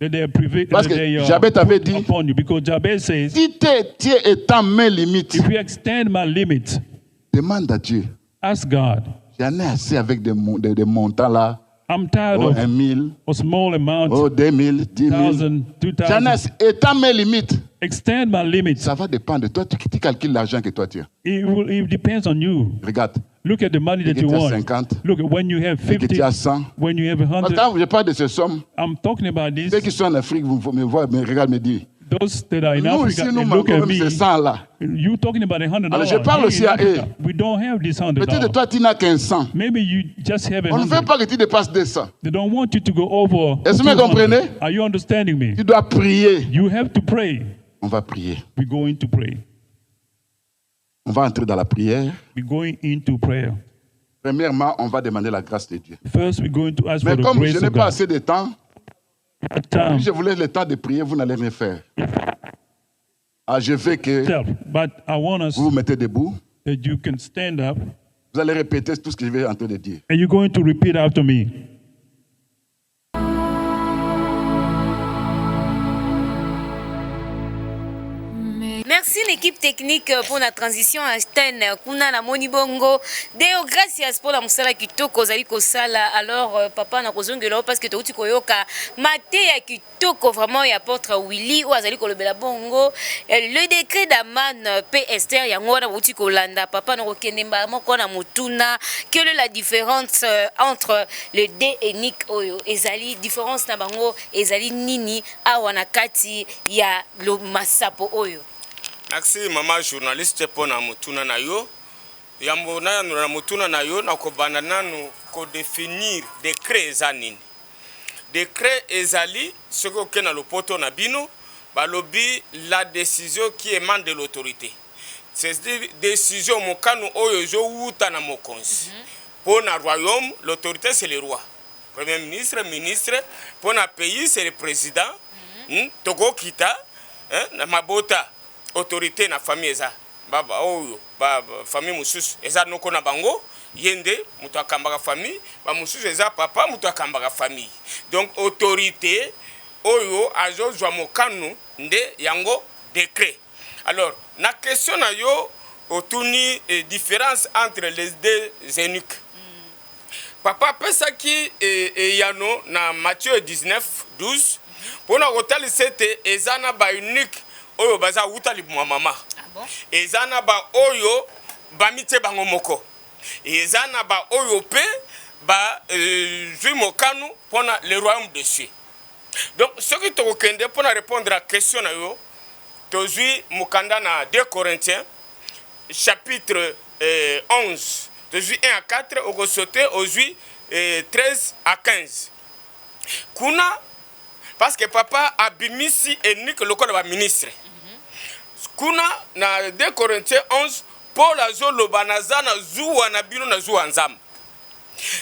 that they are Parce que Jabez avait dit, upon you. Because Jabez says, si tu étends mes limites, if you extend my limit, demande à Dieu. ask God. J'en ai assez avec des montants là. I'm tired Oh, of 1 000, a small amount, oh, 2 000, 10 000. 1,000, J'en ai 2,000. assez. Étends mes limites. Extend my limits. Ça va dépendre de toi. Tu calcules l'argent que toi tu as. It depends on you. Regarde. Look at the money Dès that que you tu as want. 50, Look, when you have dès que 50, tu as 100. when you have 100, Quand je parle de ces sommes, I'm talking about this. ceux qui sont en Afrique, vous me voient, me regardent, me disent. Those that are in Nous Africa, ici, nous and look manquons at même me. ces 100 là. You talking about $100. Alors, je parle Here aussi in à Africa, eux. we don't have this Peut-être $100. toi, tu n'as qu'un 100. Maybe you just have On ne veut 100. pas que tu dépasses 200. They don't want you to go over. Est-ce que vous 200. comprenez? Are you understanding me? Tu dois prier. You have to pray. On va prier. We're going to pray. On va entrer dans la prière. We're going into prayer. Premièrement, on va demander la grâce de Dieu. First, we're going to ask Mais for the comme grace je n'ai of pas God. assez de temps, Si je vous laisse le temps de prier, vous n'allez rien faire. Ah, je veux que but I want us vous vous mettez debout. that you can stand up Vous allez répéter tout ce que je vais en train de dire. and you're going to repeat after me. Merci l'équipe technique pour la transition à Sten. Kuna na moni bongo. Deo gracias pour la musala kitoko zali kosala. Alors papa na kozongela parce que touti koyoka maté ya kitoko vraiment ya apôtre Willy ou azali kolobela bongo. Le décret d'Aman P Esther yango na touti kolanda. Papa na kokende mba moko na mutuna. Quelle est la différence entre le D et Nick oyo? Ezali différence na bango ezali nini awa na kati ya lo masapo oyo? Merci maman journaliste pour na mutuna na yo. Yambo na mutuna na yo na kobanda nanu ko définir décret ezanini. Décret ezali ce que na lopoto na bino balobi la décision qui émane de l'autorité. C'est-à-dire décision mokanu oyo zo wuta na mokonzi. Pour na royaume, l'autorité c'est le roi. Premier ministre, ministre, pour na pays c'est le président. Togo kita na mabota autorité na famille eza baba oyo baba famille mususu eza noko na bango yende mutu akambaka famille ba mususu eza papa mutu akambaka famille. Donc autorité oyo azozwa mokanu nde yango décret. Alors na question na yo otuni différence entre les deux eunuques. Papa pesa ki yano na Matthieu 19:12 pona kotali sete ezana ba unique oyo baza wuta libuma mama. Ah bon? Ezana ba oyo ba mite bango moko. Ezana ba oyo pe ba zui mokanu pona le royaume de Dieu. Donc ce qui te okende pona répondre à la question na yo to zui mukanda na 2 Corinthiens chapitre 11 to zui 1 à 4 au sauter au zui 13 à 15. Kuna parce que papa abimisi enique lokola ba ministre. Kuna na 2 Corinthiens 11 Paul azoloba naza na zuwa na bino na zuwa nzambe.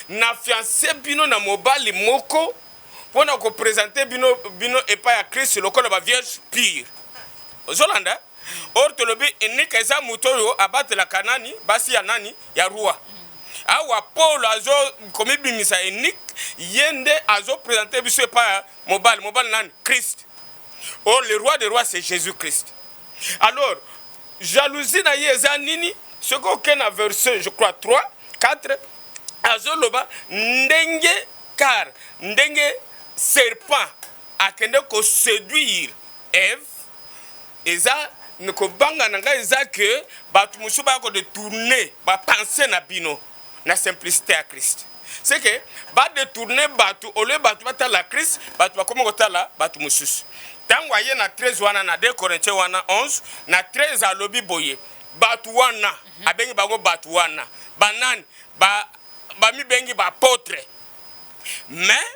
Na fiancé bino na mobali moko pona ko présenter bino epa ya Christ lokola ba vierge pure. Ozolanda or tolobi enique eza mutoyo abatela kanani basi ya nani ya roi. Awa Paul azo komi bimisa enique yende azo présenter biso epa mobali nani Christ. Or le roi des rois c'est Jésus-Christ. Alors, jalousie na yeza nini, ce qu'on a verset, je crois, 3, 4, azoloba, ndenge, car, ndenge, serpent, akende ko séduire Ève, eza, neko banga nanga eza que, batu musuba ko de tourner, ba penser na bino, na simplicité à Christ. C'est que, ba de tourner batu, au lieu batu bata la Christ, batu ba komo kota batu musus. Tango aye na 13 wana na 2 Corinthiens wana 11 na 13 alobi boye batu wana abengi bango batu wana banani ba mi bengi ba apôtre mais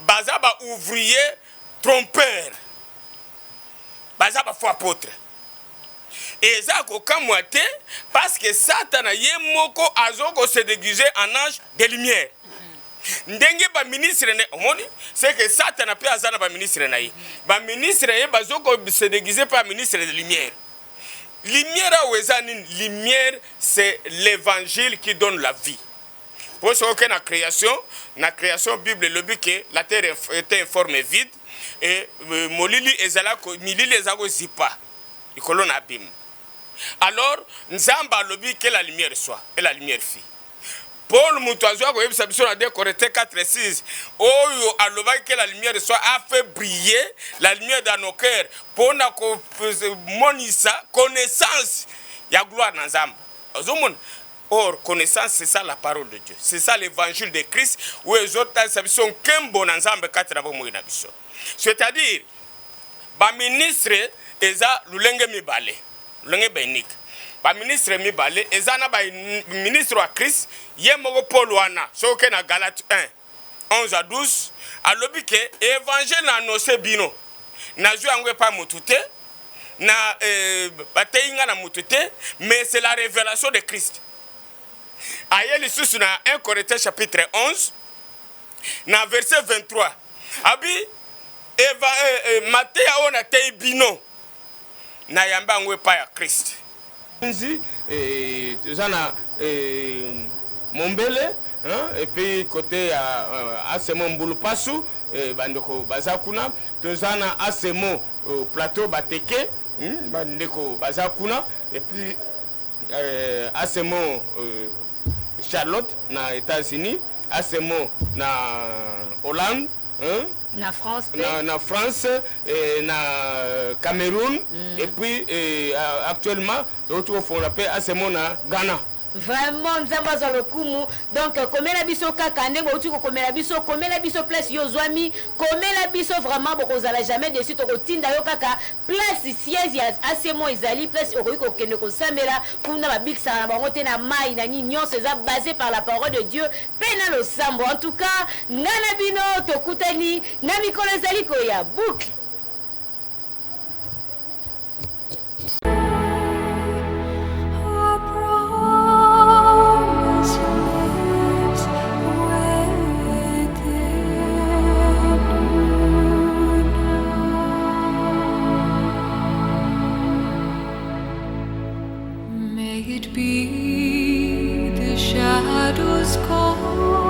baza ba ouvrier trompeur baza ba faux apôtre et ça ko kamwa te parce que Satan ye moko azoko se déguiser en ange de lumière. Ndenge ba ministre ne omoni c'est que Satan a pe azana ba ministre na ye ba ministre ye bazoko se déguiser par ministre de lumière. Lumière weza nini? Lumière c'est l'évangile qui donne la vie. Pour ce que na création Bible le but que la terre était en forme vide et molili ezala ko milili ezako zipa ikolo na bim. Alors nzamba lobi que la lumière soit et la lumière fit. Paul Moutouazoua, ko yebisa biso na 2 Corinthiens 4:6. Oyo aloba que la lumière soit a fait briller la lumière dans nos cœurs pour na ko monisa connaissance ya gloire na Nzambe. Ozomon. Or connaissance c'est ça la parole de Dieu. C'est ça l'évangile de Christ où les autres sont kembo na Nzambe katira bo moina biso. C'est-à-dire ba ministre eza lulenge mibale. Lulenge benik. Ba ministre mibale ezana ba ministre wa Christ ye moko Paul wana soke na Galates 1:11-12 alobi ke évangile na annoncé bino na zo yango pa mutute na bateinga na mutute mais c'est la révélation de Christ. Aye lisusu na 1 Corinthiens chapitre 11 na verset 23 abi mateya oyo natei bino nayamba yango epai ya Christ nzi toza na mombele et puis côté ya asemo mbulu pasu bandeko baza kuna toza na asemo plateau bateke bandeko baza kuna et puis asemo Charlotte na États-Unis asemo na Hollande na France na France na Cameroun et puis actuellement d'autres font la paix asemo na Ghana. Vraiment nzamba za lokumu donc komela biso kaka ndenge uti ko komela biso place yo zwami komela biso vraiment bokozala jamais dessus to kotinda yo kaka place siège ya asemo ezali place okoki kokende kosamela kuna babikisa na bango te na mai na nini nyonso eza basé par la parole de Dieu pena lo sambo en tout cas ngana bino tokutani na mikolo ezali ko ya boucle. May it be the shadows call.